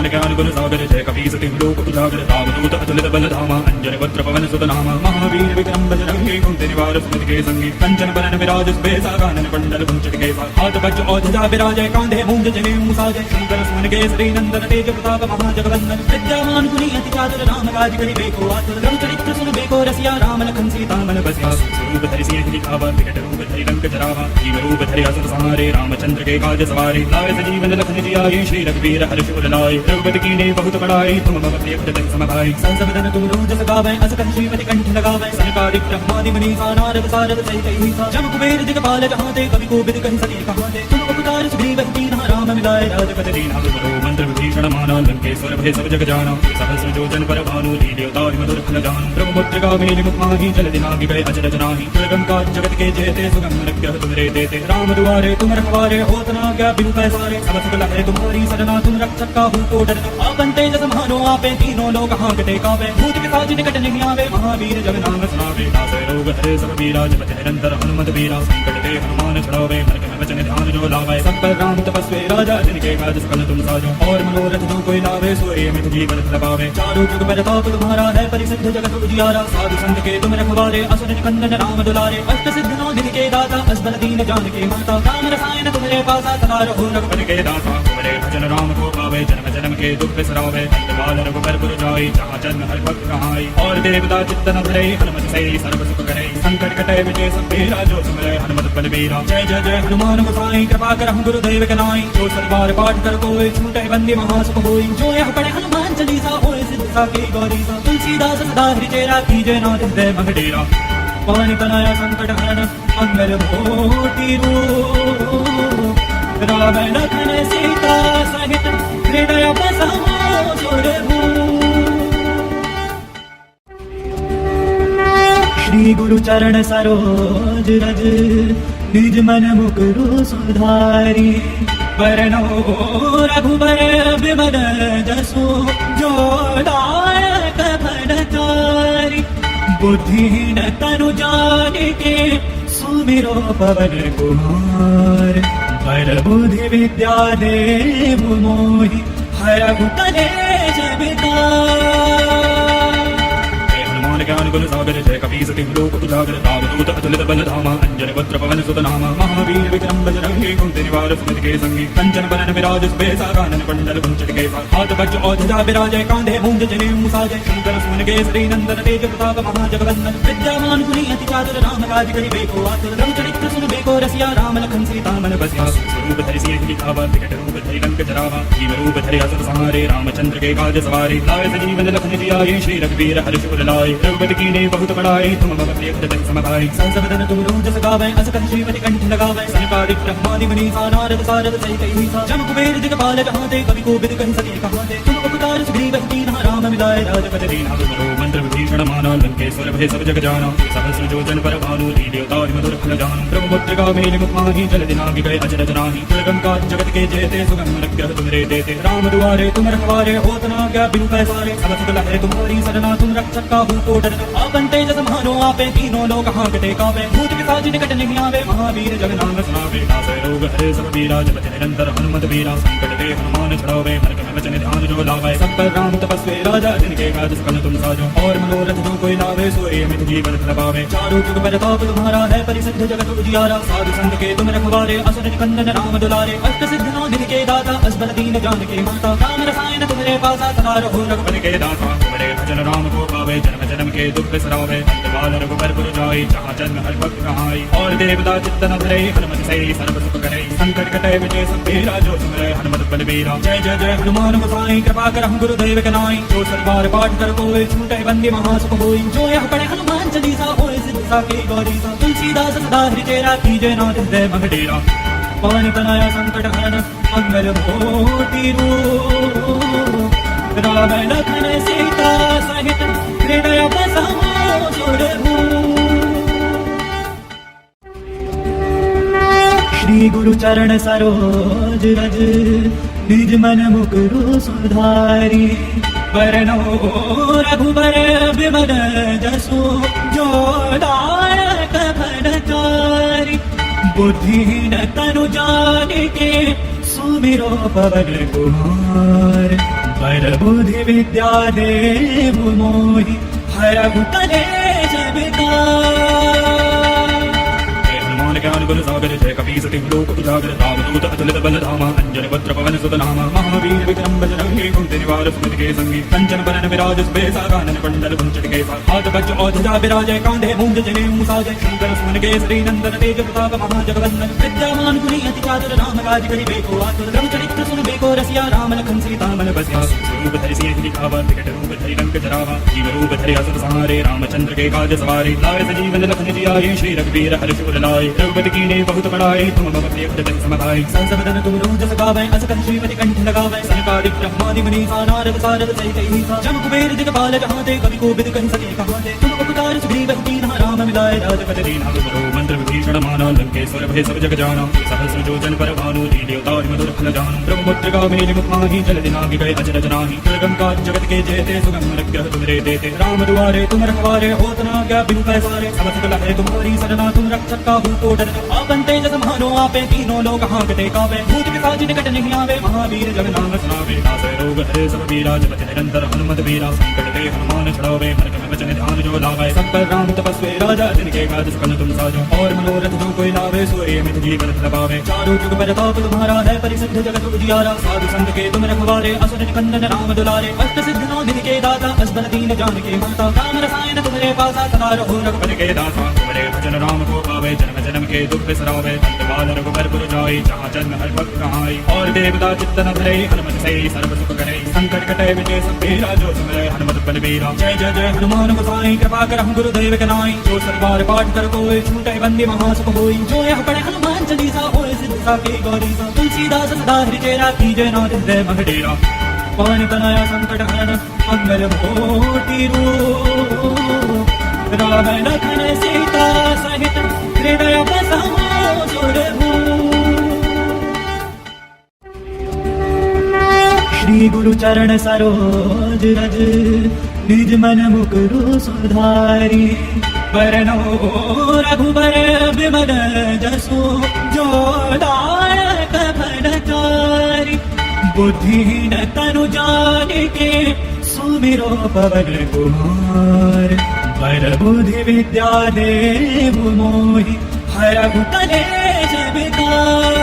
ज्ञान गुण सागर जय कपी सति लोक उजागर, रामदूत अतुलित बल धामा, अंजन वक्त्र पवन सुत नामा। महावीर विक्रम बजरंगी, कुंती निवार सुमति के संगी, कंचन बरन विराज सुबेसा, कानन कुंडल कुंचित केसा। हाथ वज्र और ध्वजा विराजय, कांधे मूंज जनेऊ साजय। शंकर सुमन केसरी नंदन, तेज प्रताप महाजगवंदन। विद्यावान गुणी अति चातुर, राम काज करिबेको आतुर। रघुचरित्र सुनबेको रसिया, राम लखन सीता मन बसिया। स्वरूप धरि सिंह दिखावा, विकट रूप धरि लंक जरावा। जीव रूप धरि असुर संहारे, रामचंद्र के काज सवारे। लाए सजीवन लखन जियाए, श्री रघुवीर हर्ष उर लाए। रघुपति कीन्हे बहुत बड़ाई, तुम मम प्रिय भरत सम भाई। संसदन तुम रोज सगावै, अस कहि श्रीमति कंठ लगावै। सनकादिक ब्रह्मादि मुनीसा, नारद सारद सहित अहिसा। जम कुबेर दिगपाल जहाँ ते, कवि कोविद कहि सके कहाँ ते। तुम उपकार सुग्रीव कीन्हा, राम मिलाए राजपद दीन्हा। तुमरो मंत्र विभीषण माना, लंकेश्वर भय सब जग जाना। सहस्र योजन पर भानु, लील्योताहि मधुर फल जानु। ब्रह्मपुत्र गावेन मुख माहि, जल दिलांगी गए अचरज नाहि। दुर्गम काज जगत के जेते, सुगम अनुग्रह तुमरे देते। राम दुआरे तुम रखवारे, होत न आज्ञा बिनु पैसारे। सब सुख लहै तुम्हारी सरना, तुम रक्षक काहू को डरना। आपन तेज समानो आपे, तीनों लोक हांकते कांपे। भूत पिशाच निकट नहीं आवे, महावीर जब नाम सुनावे। नासै रोग हरे सब पीरा, जपत निरंतर हनुमत वीरा। संकट ते हनुमान छुड़ावे, मन क्रम वचन ध्यान जो लावे। सब पर राम तपस्वी राजा, जिनके काज सकल तुम साजो। और मनोरथ जो कोई लावे, सोए मित जीवन फल पावे। चारों जुग परताप तुम्हारा है, परिसिद्ध जगत उजियारा। साधु संत के तुम रखवारे, असुर निकंदन राम दुलारे। अष्ट सिद्ध नौ निधि के दाता, असबर दीन जानकी माता। राम रसायन तुम्हारे पासा, सदा रहो रघुपति के दाता। तुम्हारे भजन राम को पावे, जन्म जन्म के दुख बिसरावे। अंतकाल रघुबर पुर जाई, जहाँ जन्म हरि भक्त कहाई। और देवता चित्तन धरे, हनुमत से सर्व सुख करे। संकट कटे विजय सब तेरा, जो सुमरे हनुमत बलबीरा। जय जय जय हनुमान गोसाई, कृपा करहु गुरुदेव के नाई। जो सतबार पाठ कर कोई, छूटे बंदी महासुख होई। जो यह पढ़े हनुमान चालीसा, होए सिद्धि साखी गौरी सा। तुलसीदास सदा हरिचेरा, कीजय नाथ हृदय मह डेरा। पवन तनय संकट हरण, मंगल मूर्ति रूप, राम लखन सीता सहित हृदय बसहु सुरभूप। श्री गुरु चरण सरोज रज, निज मन मुकुरु सुधारी। वरनो रघुबर विमल जसु, जो दायक फलचारी। बुद्धिहीन तनु जानिके, सुमिरो पवन कुमार। पर बुद्धि विद्या देहु मोहि, हरहु कलेश विकार। ज्ञान गुण सागर जय कपी सति लोक उजागर। रामदूत अतुलित बल धामा, अंजन वक्त्र पवन सुत नामा। महावीर विक्रम बजरंगी, कुंती निवार सुमति के संगी। कंचन बरन विराज सुबेसा, कानन कुंडल कुंचित केसा। हाथ वज्र और ध्वजा विराजय, कांधे मूंज जनेऊ साजय। शंकर सुमन केसरी नंदन, तेज प्रताप महाजगवंदन। विद्यावान गुणी अति चातुर, राम काज करिबेको आतुर। रघुचरित्र सुनबेको रसिया, राम लखन सीता मन बसिया। स्वरूप धरि सिंह दिखावा, विकट रूप धरि लंक जरावा। जीव रूप धरि असुर संहारे, रामचंद्र के काज सवारे। लाए सजीवन लखन जियाए, श्री रघुवीर हर्ष उर लाए। रघुपति कीन्हे बहुत बड़ाई, तुम मम प्रिय भरत सम भाई। संसदन तुम रोज सगावै, अस कहि श्रीमति कंठ लगावै। सनकादिक ब्रह्मादि मुनीसा, नारद सारद सहित अहिसा। जम कुबेर दिगपाल जहाँ ते, कवि कोविद कहि सके कहाँ ते। तुम उपकार सुग्रीव कीन्हा, राम मिलाए राजपद दीन्हा। तुमरो मंत्र विभीषण माना, लंकेश्वर भय सब जग जाना। सहस्र योजन पर भानु, लील्योताहि मधुर फल जानु। ब्रह्मपुत्र गावेन मुख माहि, जल दिलांगी गए अचरज नाहि। दुर्गम काज जगत के जेते, सुगम अनुग्रह तुमरे देते। राम दुआरे तुम रखवारे, होत न आज्ञा बिनु पैसारे। सब सुख लहै तुम्हारी सरना, तुम रक्षक काहू को डरना। आपन तेज समानो आपे, तीनों लोक हांकते कांपे। भूत पिशाच निकट नहीं आवे, महावीर जग नाम सुनावे। नासै रोग हरे सब पीरा, जपति निरंतर हनुमत वीरा। संकट ते हनुमान छुड़ावे, मन क्रम वचन ध्यान जो लावे। सब पर राम तपस्वी राजा, जिनके काज सकल तुम साजो। और मनोरथ जो कोई लावे, सोई अमित जीवन फल पावे। चारों जुग परताप तुम्हारा है, परिसिद्ध जगत उजियारा। साधु संत के तुम रखवारे, असुर निकंदन राम दुलारे। अष्ट सिद्धि नौ निधि के दाता, असबर दीन जानकी माता। राम रसायन तुम्हारे पासा, सदा रहो रघुपति के दाता। तुम्हारे भजन राम को पावे, जन्म जन्म के दुख बिसरावे। अंतकाल रघुबर पुर जाई, जहाँ जन्म हरि भक्त कहाई। और देवता चित्तन धरे, हनुमत से सर्व सुख करे। संकट कटे विजय सब तेरा, जो सुमरे हनुमत बलबीरा। जय जय जय हनुमान गोसाई, कृपा करहु गुरुदेव के नाई। जो सतबार पाठ कर कोई, छूटे बंदी महासुख होई। जो यह पढ़े हनुमान चालीसा, होए सिद्धि साखी गौरी सा। तुलसीदास सदा हरि चेरा, कीजे नाथ हृदय मह डेरा। पवन तनया संकट हरन, मंगल मूर्ति रूप। राम लखन सीता सहित, हृदय बसहु सुरभूप। श्री गुरु चरण सरोज रज, निज मन मुकुरु सुधारी। वरनो रघुबर विमल जसु, जो दायक फलचारी। बुद्धिहीन तनु जानिके, सुमिरो पवन कुमार। बर बुद्धि विद्या देहु मोहि, हरहु कलेश विकार। ज्ञान गुण सागर जय कपीस तिम लोक उजागर। रामदूत अतुलित बल धामा, अंजन पुत्र पवन सुत नामा। महावीर विक्रम बजरंगी, कुंती निवार सुमति के संगी। कंचन बरन विराज सुबेसा, कानन कुंडल कुंचित केसा। हाथ वज्र और ध्वजा विराजय, कांधे मूंज जनेऊ साजय। शंकर सुमन केसरी नंदन, तेज प्रताप महाजगवंदन। विद्यामान गुणी अति चातुर, राम काज करिबेको आतुर। रघुचरित्र सुनबेको रसिया, राम लखन सीता मन बसिया। रूप धरि सिंह दिखावा, विकट रूप धरि लंक जरावा। जीव रूप धरि असुर संहारे, रामचंद्र के काज सवारे। लाए सजीवन लखन जियाए, श्री रघुवीर हर्ष उर लाए। रघुपति कीन्हे बहुत बड़ाई, तुम मम प्रिय हृदय समाधाई। सहस बदन तुम रोज सगावै, अस कहि श्रीमति कंठ लगावै। सनकादिक ब्रह्मादि मुनीसा, नारद सारद सहित अहिसा। जम कुबेर दिगपाल जहाते, कवि कोविद कहि सके कहाते। तुम उपकार सुग्रीव कीन्हा, राम मिलाए राजपद दीन्हा। तुमरो मंत्र विभीषण माना, लंकेश्वर भय सब जग जाना। सहस्र जोजन पर भानु, लील्यो ताहि मधुर फल जानु। ब्रह्मपुत्र मेलि मुख माहि, जल दिनाहि गए अचरज नाहि। दुर्गम काज जगत के जेते, सुगम अनुग्रह तुमरे देते। राम दुआरे तुम रखवारे, होत न आज्ञा बिनु पैसारे। सब सकल है तुम्हारी सरना, तुम रक्षक काहू को डरना। आपन तेज समानो आपे, तीनों लोग हाँकते कांपे। भूत पिशाच निकट नहीं आवे, महावीर जग नाम सुनावे। नासै रोग हरे सब पीरा, जपति निरंतर हनुमत वीरा। संकट ते हनुमान छुड़ावे, मन क्रम वचन ध्यान जो लावे। सब पर राम तपस्वी राजा, जिनके काज सकल तुम साजो। और मनोरथ जो कोई लावे, सोई अमित जीवन फल पावे। चारों जुग परताप तुम्हारा है, परिसिद्ध जगत उजियारा। साधु संत के तुम रखवारे, असुर निकंदन राम दुलारे। अष्ट सिद्धि नौ निधि के दाता, असबर दीन जानकी माता। राम रसायन तुम्हारे पासा, सदा रहो रघुपति के दाता। तुम्हारे भजन राम को पावे, जन्म जन्म के दुख बिसरावे। अंतकाल रघुबर पुर जाई, जहाँ जन्म हरि भक्त कहाई। और देवता चित्तन धरे, हनुमत से सर्व सुख करे। संकट कटे विजय सब तेरा, जो सुमरे हनुमत बलबीरा। जय जय जय हनुमान गोसाई, कृपा करहु गुरुदेव के नाई। जो सतबार पाठ कर कोई, छूटे बंदी महासुख होई। जो यह पढ़े हनुमान चालीसा, होए सिद्धि साखी गौरी सा। तुलसीदास सदा हरि चेरा, कीजे नाथ हृदय मह डेरा। पवन तनया संकट हरन, मंगल मूर्ति रूप। राम लखन सीता सहित, हृदय बसहु सुरभूप। श्री गुरु चरण सरोज रज, निज मन मुकुरु सुधारी। वरनो रघुबर विमल जसु, जो दायक फलचारी। बुद्धिहीन तनु जानिके, सुमिरो पवन कुमार। बर बुद्धि विद्या देहु मोहि, हरहु कलेश विकार।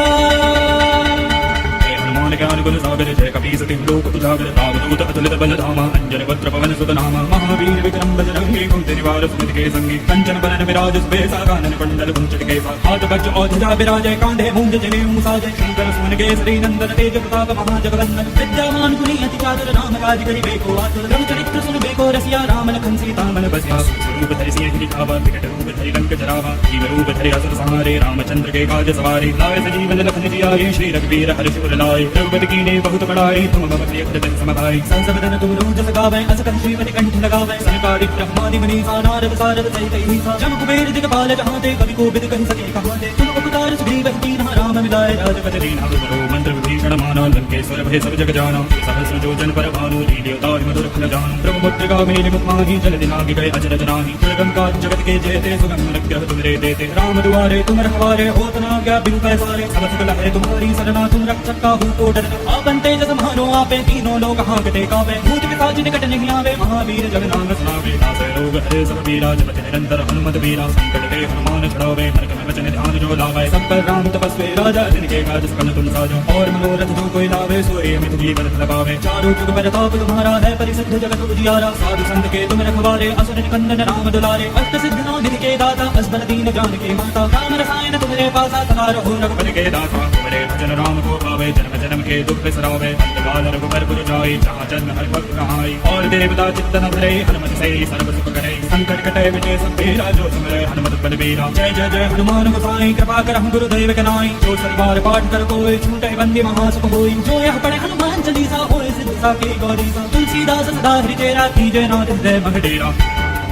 ज्ञान गुण सागर जय कपीस तिम लोक उजागर। रामदूत अतुलित बल धामा, अंजन पुत्र पवन सुत नामा। महावीर विक्रम बजरंगी, कुंती निवार सुमति के संगी। कंचन बरन विराज सुबेसा, कानन कुंडल कुंचित केसा। हाथ वज्र और ध्वजा विराजय, कांधे मूंज जनेऊ साजय। शंकर सुमन केसरी नंदन, तेज प्रताप महाजगवंदन। विद्यामान गुणी अति चातुर, राम काज करिबेको आतुर। रघुचरित्र सुनबेको रसिया, राम लखन सीता मन बसिया। रूप धरि सिंह दिखावा, विकट रूप धरि लंक जरावा। जीव रूप धरि असुर संहारे, रामचंद्र के काज सवारे। लाए सजीवन लखन जियाए, श्री रघुवीर हर्ष उर लाए। रघुपति की कीने बहुत बड़ाई तुम मम प्रिय हृदय समभाई संसवदन तुम रोज सगावे अस कंठ श्रीमति कंठ लगावे सनकादि ब्रह्मादि मुनीसा नारद सारद सहित ईसा जम कुबेर दिगपाल जहाँ ते कवि कोविद कहि सके कहाँ ते तुम उपकार सुग्रीव दीन राम मिलाए राजपद दीना गुरु मंत्र विभीषण माना लंकेश्वर भय सब जग जाना सहस्र जोजन पर भानु लील्योताहि मधुर फल जान ब्रह्मपुत्र मेलि मुखमाहि जल दिनागि गए अजर जनाहि दुर्गम काज जगत के जेते सुगम अनुग्रह तुमरे देते राम दुआरे तुम रखवारे होत न आज्ञा बिनु पैसारे सब सकल है तुम्हारी सरना तुम रक्षक काहू को डरना आपन तेज समारो आपे तीनों लोग हांकते कावे भूत पिशाच निकट नहीं आवे महावीर जग नाम सुनावे नासे रोग हरे सब पीरा जपति निरंतर हनुमत वीरा संकट ते हनुमान छुड़ावे मन क्रम वचन ध्यान जो लावे सब पर राम तपस्वी राजा जिनके काज सकल तुम साजो और मनोरथ जो कोई लावे सोए मित जी बरत लगावे चारों जुग परताप तुम्हारा है परिसिद्ध जगत उजियारा साधु संत के तुम रखवारे असुर निकंदन राम दुलारे अष्ट सिद्ध नाम के दाता असबर दीन जान के माता राम रसायन तुम्हारे पासा सदा रहो रघुपति के दाता तुम्हारे भजन राम को पावे जन्म जन्म के दुख बिसरावे अंतकाल रघुबर पुर जाई जहाँ जन्म हर भक्त कहाई और देवता चित्तन धरे हनुमत से सर्व सुख करे संकट कटे विजय सब तेरा जो सुमरे हनुमत बलबीरा जय जय जय हनुमान गोसाई कृपा कर हम गुरुदेव के नाई जो सलवार पाठ कर कोई छूटे बंदी महासुख होई जो यह पढ़े हनुमान चालीसा होए सिद्ध साकी गौरी तुलसीदास सदा हृदय कीजय नाथ हृदय मगडेरा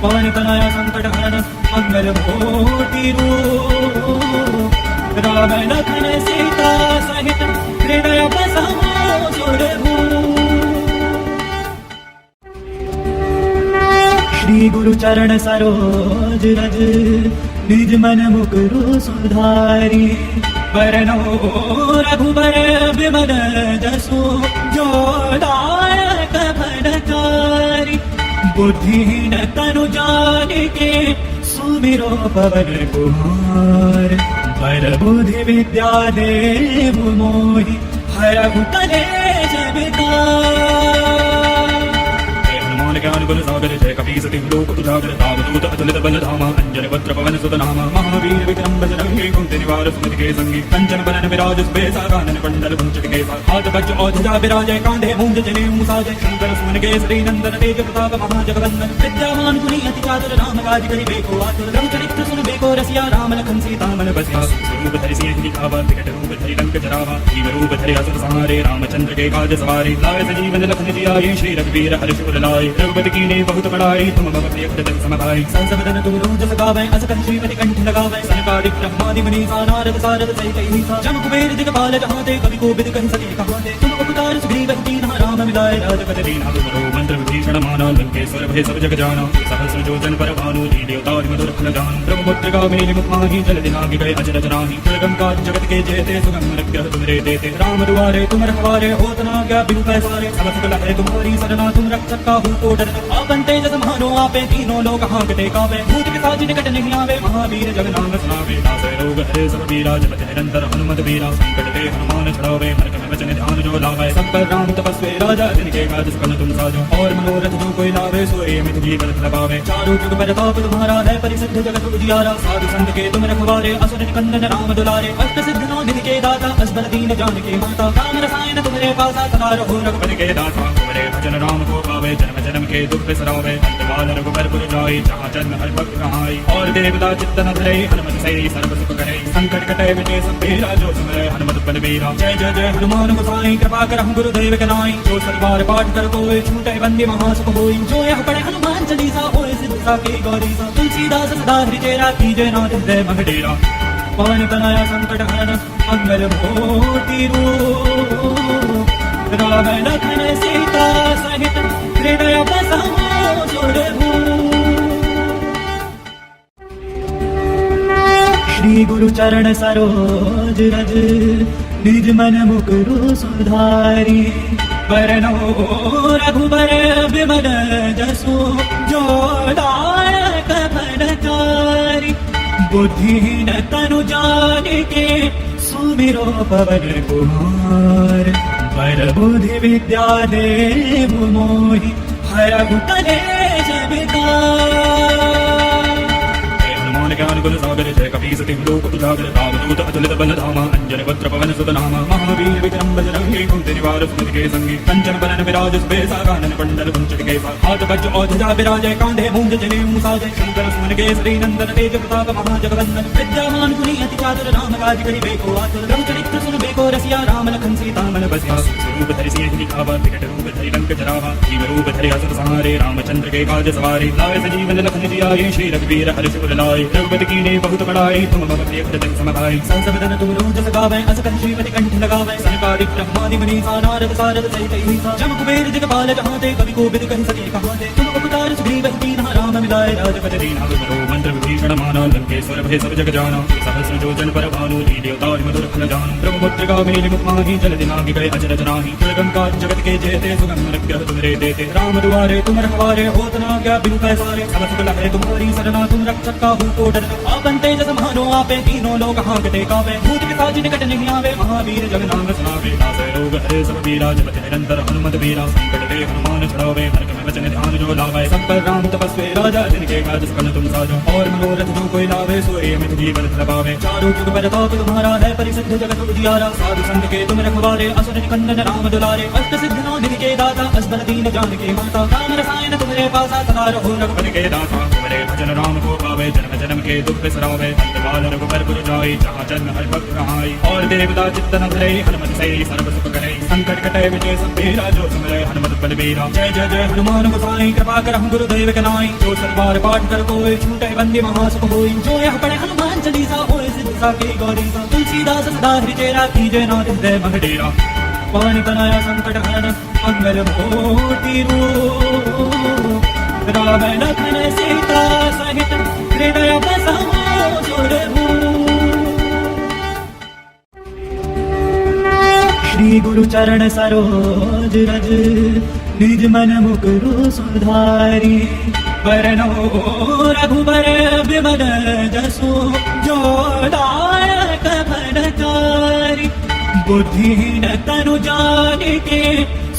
पवन तनया संकट हरण मंगल भूति रूप राम लखन सीता सहित हृदय बसमो सुरभूप श्री गुरु चरण सरोज रज निज मन मुकुरु सुधारी वरनो रघुबर विमल जसु जो दायक फलचारी बुद्धिहीन तनु जानिके सुमिरो पवन कुमार पर बुद्धि विद्या देव मोहि हरहु कलेश विकार ज्ञान गुण सागर जय कपी सति लोक उजागर रामदूत अतुलित बल धामा अंजन वज्र पवन सुत नामा महावीर विक्रम बजरंगी कुंती निवार सुमति के संगी कंचन बरन विराज सुबेसा कानन कुंडल कुंचित केसा हाथ वज्र और ध्वजा विराजय कांधे मूंज जनेऊ साजय शंकर सुमन केसरी नंदन तेज प्रताप महाजगवंदन विद्यावान गुणी अति चातुर राम काज करिबे को आतुर रघु चरित्र सुनबे को रसिया राम लखन सीता मन बसिया रूप धरि सिंह दिखावा विकट रूप धरि लंक जरावा जीव रूप धरि असुर संहारे रामचंद्र के काज सवारे लाए सजीवन लखन जियाए श्री रघुवीर हर्ष उर लाए रघुपति कीने बहुत बड़ाई तुम मम प्रिय हृदय समभाई संसवदन तुम रोज सगावे अस कंठ श्रीमति कंठ लगावे सनकादि ब्रह्मादि मुनीसा नारद सारद सहित ईसा जम कुबेर दिगपाल जहाँ ते कवि कोविद कहि सके कहाँ ते तुम उपकार सुग्रीव दीन राम मिलाए राजपद दीना गुरु मंत्र विभीषण माना लंकेश्वर भय सब जग जाना सहस्र जोजन पर भानु लील्योताहि मधुर फल जान ब्रह्मपुत्र मेलि मुखमाहि जल दिनागि गए अजर जनाहि दुर्गम काज जगत के जेते सुगम अनुग्रह तुमरे देते राम दुआरे तुम रखवारे होत न आज्ञा बिनु पैसारे सब सकल है तुम्हारी सरना तुम रक्षक काहू को डरना आपन तेज समारो आपे तीनों लोग हांकते कावे भूत पिशाच निकट नहीं आवे महावीर जग नाम सुनावे नासे रोग हरे सब पीरा जपति निरंतर हनुमत वीरा संकट ते हनुमान छुड़ावे मन क्रम वचन ध्यान जो लावे सब पर राम तपस्वी राजा जिनके काज सकल तुम साजो और मनोरथ जो कोई लावे सोए मित जी बरत लगावे चारों जुग परताप तुम्हारा है परिसिद्ध जगत उजियारा साधु संत के तुम रखवारे असुर निकंदन राम दुलारे अष्ट सिद्ध नाम के दाता असबर दीन जान के माता राम रसायन तुम्हारे पासा सदा रहो रघुपति के दाता तुम्हारे भजन राम को पावे जन्म जन्म के दुख बिसरावे अंतकाल रघुबर पुर जाई जहाँ जन्म हर भक्त कहाई और देवता चित्तन धरे हनुमत से सर्व सुख करे संकट कटे विजय सब तेरा जो सुमरे हनुमत बलबीरा जय जय जय हनुमान गोसाई कृपा कर हम गुरुदेव के नाई जो सलवार पाठ कर कोई छूटे बंदी महासुख होई जो यह पढ़े हनुमान चालीसा होए सिद्ध साकी गौरी तुलसीदास सदा हृदय कीजय नाथ हृदय मगडेरा पवन तनया संकट हरण मंगल भूति रूप राम लखन सीता सहित हृदय बसमो सुरभूप श्री गुरु चरण सरोज रज निज मन मुकुरु सुधारी वरनो रघुबर विमल जसु जो दायक फलचारी बुद्धिहीन तनु जानिके सुमिरो पवन कुमार पर बुद्धि विद्या देव मोहि हरहु कलेश विकार हनुमान ज्ञान गुण सागर जय कपी सति लोक उजागर रामदूत अतुलित बल धामा अंजन पुत्र पवन सुत नामा महावीर विक्रम बजरंगी कुंती निवार सुमति के संगी कंचन बरन विराज सुबेसा कानन कुंडल कुंचित केसा हाथ वज्र और ध्वजा विराजय कांधे मूंज जने मुसाजय शंकर सुमन केसरी नंदन तेज प्रताप महाजगवंदन विद्यामान गुणी अति चातुर राम काज करि बेको आतुर रघुचरित्र सुन बेको रसिया राम लखन सीता मन बसिया स्वरूप धरि सिंह दिखावा विकट रूप धरि लंक जरावा जीव रूप धरि असुर संहारे रामचंद्र के काज सवारे लाए सजीवन लखन जियाए श्री रघुवीर हर्ष उर लाए रघुपति कीन्हे बहुत बड़ाई तुम मम प्रिय भजन सम भाई संस बदन तुम रोज सगावै अस कंठ श्रीमति कंठ लगावै सनकादिक ब्रह्मादि मुनीसा नारद सारद सहित अहिसा जम कुबेर दिगपाल जहाँ ते कवि कोविद कहि सके कहाँ ते तुम उपकार सुग्रीव कीन्हा राम मिलाए राजपद दीन्हा तुमरो मंत्र विभीषण माना लंकेश्वर भय सब जग जाना सहस्र योजन पर भानु लील्यो ताहि मधुर फल जानु ब्रह्मपुत्र मेलि मुख माहि जल दिनांग गए अजर जनाहि दुर्गम जगत के जेते सुगम अनुग्रह तुमरे देते राम दुआरे तुम रखवारे होत न आज्ञा बिनु पैसारे सब सुख लहरे तुम्हारी सरना तुम रक्षक काहू को डर आपन तेज समानो आपे तीनों लोग हांकते कावे भूत पिशाच निकट नहीं आवे महावीर जग नाम सुनावे नासै रोग हरे सब पीरा जपति निरंतर हनुमत वीरा संकट ते हनुमान छुड़ावे हरक में वचन ध्यान जो लावे सब पर राम तपस्वी राजा जिनके काज सकल तुम साजो और मनोरथ जो कोई लावे सोए मित जीवन लगावे चारों जुग पर ताप तुम्हारा है परिसिद्ध जगत उजियारा साधु संत के तुम रखवारे असुर निकंदन राम दुलारे अष्ट सिद्ध नौ निधि के दाता असबर दीन जान के माता राम रसायन तुम्हारे पासा सदा रहो रघुपति के दाता तुम्हारे भजन राम को पावे जन्म जन्म के दुख बिसरावे अंतकाल रघुबर पुर जाई जहाँ जन्म हर भक्त रहाई और देवता चित्तन धरे हनुमत से सर्व सुख करे संकट कटे विजय सब बेरा जो सुमरे हनुमत बलबीरा जय जय जय हनुमान गोसाई कृपा करहु गुरुदेव के नाई जो सतबार पाठ कर कोई छूटे बंदी महासुख होई जो यह पढ़े हनुमान चालीसा होए सिद्ध साकी गौरी तुलसीदास सदा हृदय कीजय नाथ हृदय मह डेरा पानी बनाया संकट हरण मंगल मोती रूप राम लखन सीता सहित हृदय बसाओ सुरभूप श्री गुरु चरण सरोज रज निज मन मुकुरु सुधारी वरनो रघुबर विमल जसु जो दायक फलचारी बुद्धिहीन तनु जानिके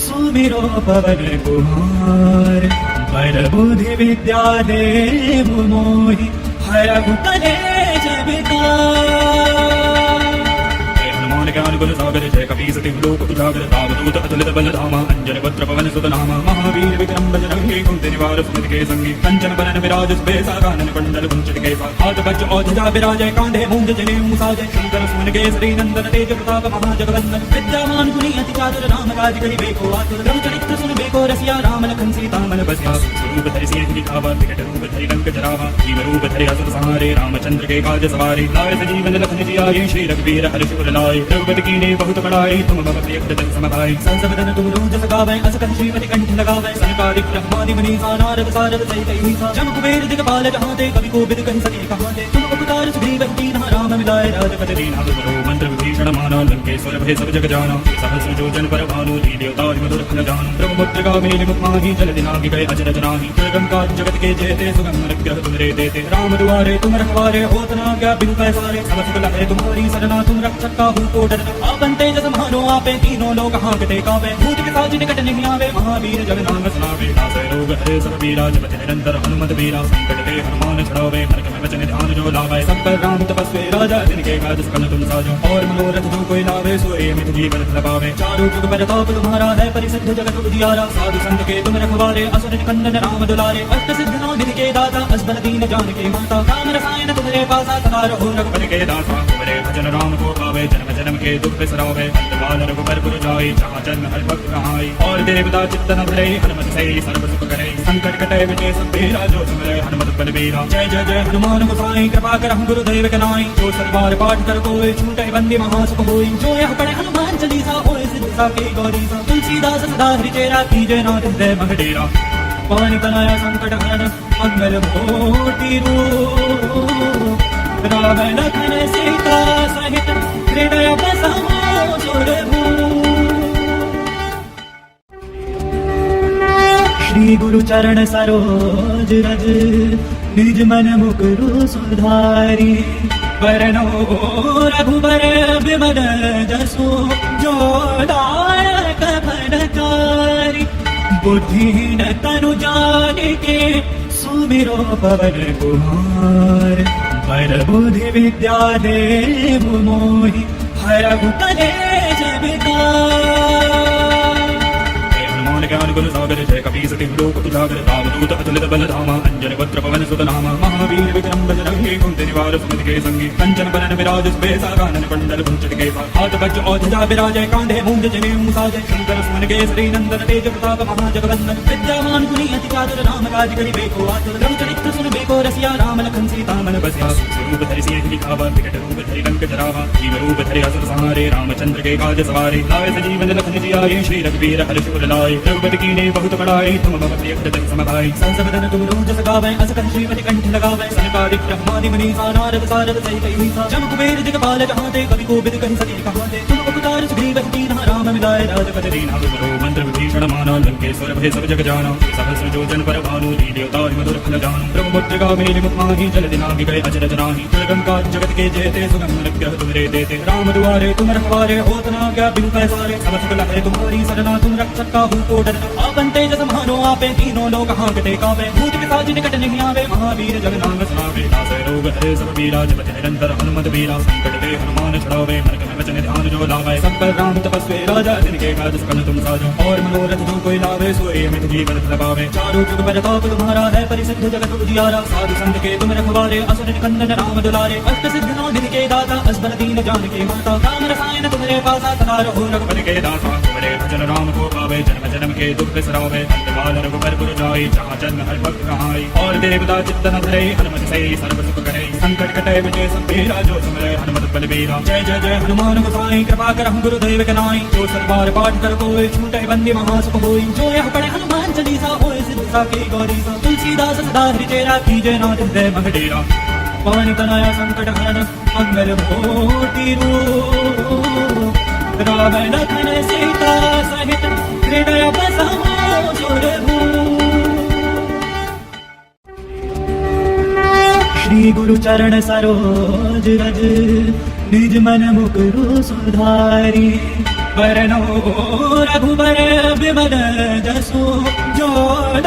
सुमिरो पवन कुमार पर बुद्धि विद्या देव मोहि हरहु कलेश विकार ज्ञान गुण सागर जय कपी सति लोक उजागर रामदूत अतुलित बल धामा अंजन पुत्र पवन सुत नामा महावीर विक्रम बजरंगी कुंती निवार सुमति के संगी कंचन बरन विराज सुबेसा कानन कुंडल कुंचित केसा हाथ वज्र और ध्वजा विराजय कांधे मूंज जने मुसाजय शंकर सुमन केसरी नंदन तेज प्रताप महाजगवंदन विद्यामान गुणी अति चातुर राम काज करि बेको आतुर रघुचरित्र सुन बेको रसिया राम लखन सीता मन बसिया स्वरूप धरि सिंह दिखावा विकट रूप धरि लंक जरावा जीव रूप धरि असुर संहारे रामचंद्र के काज सवारे लाए सजीवन लखन जियाए श्री रघुवीर हर्ष उर लाए रघुपति कीन्हे बहुत बड़ाई तुम मम प्रिय भजन सम भाई संस बदन तुम रोज सगावै अस कंठ श्रीमति कंठ लगावै सनकादिक ब्रह्मादि मुनीसा नारद सारद सहित अहिसा जम कुबेर दिगपाल जहाँ ते कवि कोविद कहि सके कहाँ ते तुम उपकार सुग्रीव कीन्हा राम मिलाए राजपद दीन्हा तुमरो मंत्र विभीषण माना लंकेश्वर भय सब जग जाना सहस्र योजन पर भानु लील्यो ताहि मधुर फल जानु ब्रह्मपुत्र मेलि मुख माहि जल दिनांग गए अजर जनाहि दुर्गम जगत के जेते सुगम अनुग्रह तुमरे देते राम दुआरे तुम रखवारे होत न आज्ञा बिनु पैसारे सब सुख लहरे तुम्हारी सरना तुम रक्षक काहू को डर आपन तेज समानो आपे तीनों लोग हांकते कावे भूत पिशाच निकट नहीं आवे महावीर जग नाम सुनावे नासै रोग हरे सब पीरा जपति निरंतर हनुमत वीरा संकट ते हनुमान छुड़ावे हरक में वचन ध्यान जो लावे सब पर राम तपस्वी राजा जिनके काज सकल तुम साजो और मनोरथ जो कोई लावे सोए मित जीवन लगावे चारों जुग पर ताप तुम्हारा है परिसिद्ध जगत उजियारा साधु संत के तुम रखवारे असुर निकंदन राम दुलारे अष्ट सिद्ध नौ निधि के दाता असबर दीन जान के माता राम रसायन तुम्हारे पासा सदा रहो रघुपति के दाता तुम्हारे भजन राम को पावे जन्म जन्म के दुख बिसरावे अंतकाल रघुबर पुर जाई जहाँ जन्म हर भक्त रहाई और देवता चित्तन धरे हनुमत से सर्व सुख करे संकट कटे विजय सब बेरा जो सुमरे हनुमत बलबीरा जय जय जय हनुमान गोसाई कृपा करहु गुरुदेव के नाई जो सतबार पाठ कर कोई छूटे बंदी महासुख होई जो यह पढ़े हनुमान चालीसा होए सिद्ध साकी गौरी तुलसीदास सदा हृदय कीजय नाथ हृदय मह डेरा पानी बनाया संकट हरण मंगल मोती रूप राम लखन सीता सहित हृदय बसाओ सुरभूप श्री गुरु चरण सरोज रज निज मन मुकुरु सुधारी वरनो रघुबर विमल जसु जो दायक फलचारी बुद्धिहीन तनु जानिके सुमिरो पवन कुमार पर बुद्धि विद्या देव मोहि हरहु कलेश विकार। हनुमान ज्ञान गुण सागर जय कपी सति लोक उजागर रामदूत अतुलित बल धामा अंजन वक्र पवन सुत नामा महावीर विक्रम बजरंगी कुंती निवार सुमति के संगी कंचन बरन विराज सुबेसा कानन कुंडल कुंचन केसा हाथ वज्र औध्वजा विराजय कांधे मूंज जनेऊ मुसाजय शंकर सुमन केसरी नंदन तेज प्रताप महाजगवंदन विद्यावान गुणी अति चातुर राम काज करिबेको आतुर रघु चरित्र सुनबेको रसिया राम लखन सीता मन बसिया स्वरूप धरि सिंह लिखावा विकट रूप धरि लंक जरावा जीव रूप धरि असुर संहारे रामचंद्र के काज सवारे लाए सजीवन लखन जियाए श्री रघुवीर हर्ष उर लाए रघुपति कीन्हे बहुत बड़ाई तुम मम प्रिय भरत सम भाई सहस बदन तुम रोज सगावै अस कंठ श्रीमति कंठ लगावै सनकादिक ब्रह्मादि मुनीसा नारद सारद सहित अहिसा जम कुबेर दिगपाल जहाते कवि कोविद कहि सके कहाते तुम उपकार सुग्रीव कीन्हा राम मिलाए राजपति दीन्हा तुमरो मंत्र विभीषण माना लंकेश्वर भय सब जग जाना सहस्र योजन पर भानु लील्योता मधुर फल जानु ब्रह्मपुत्र मेरि मुख माहि जल दिनाहि गए अजर जनाहि दुर्गम काज जगत के जेते सुगम अनुग्रह तुमरे देते राम दुआरे तुम रखवारे होत न आज्ञा बिनु पैसारे सब सकल है तुम्हारी सरना तुम रक्षक काहू को डरना आपन तेज समानो आपे तीनों लोक हांकते कावे भूत पिशाच निकट नहीं आवे महावीर जग नाम सुनावे नासै रोग हरे सब पीरा जपति निरंतर हनुमत वीरा संकट ते हनुमान छुड़ावे मन में वचन ध्यान जो लावे सब पर राम तपस्वी राजा जिनके काज सकल तुम साजो और मनोरथ जो कोई लावे सोए में जीवन लगावे चारों जुग पर ताप तुम्हारा है परिसिद्ध जगत उजियारा साधु संत के तुम रखवारे असुर निकंदन राम दुलारे अष्ट सिद्ध नौ दिन के दाता असबर दीन जान के माता राम रसायन तुम्हारे पासा सदा रहो रघुपति के दाता तुम्हारे भजन राम को पावे जन्म जन्म के दुख बिसरावे अंतकाल रघुबर पुर जाई जहाँ जन्म हर भक्त कहाई और देवता चित्तन धरे हनुमत से सर्व सुख करे संकट कटे विजय सब तेरा जो सुमरे हनुमत बलबीरा जय जय जय हनुमान गोसाई कृपा करहु गुरुदेव के नाई जो सतबार पाठ कर कोई छूटे बंदी महासुख होई जो यह पढ़े हनुमान चालीसा होए सिद्ध साकी गौरीसा तुलसीदास सदा हरि तेरा कीजय नाथ हृदय मह डेरा पवन तनया संकट हरन मंगल मूर्ति रूप राम लखन सीता सहित हृदय बसमो श्री गुरु चरण सरोज रज निज मन मुकुरु सुधारी वरनो रघुबर विमल जसो जो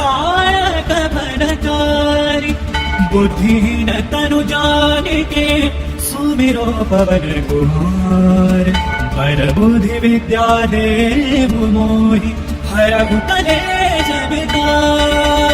दायक भरचारी बुद्धिहीन तनु जानिके सुमिरो पवन कुमार पर बुद्धि विद्या देव मोहि हरहु कलेश विकार।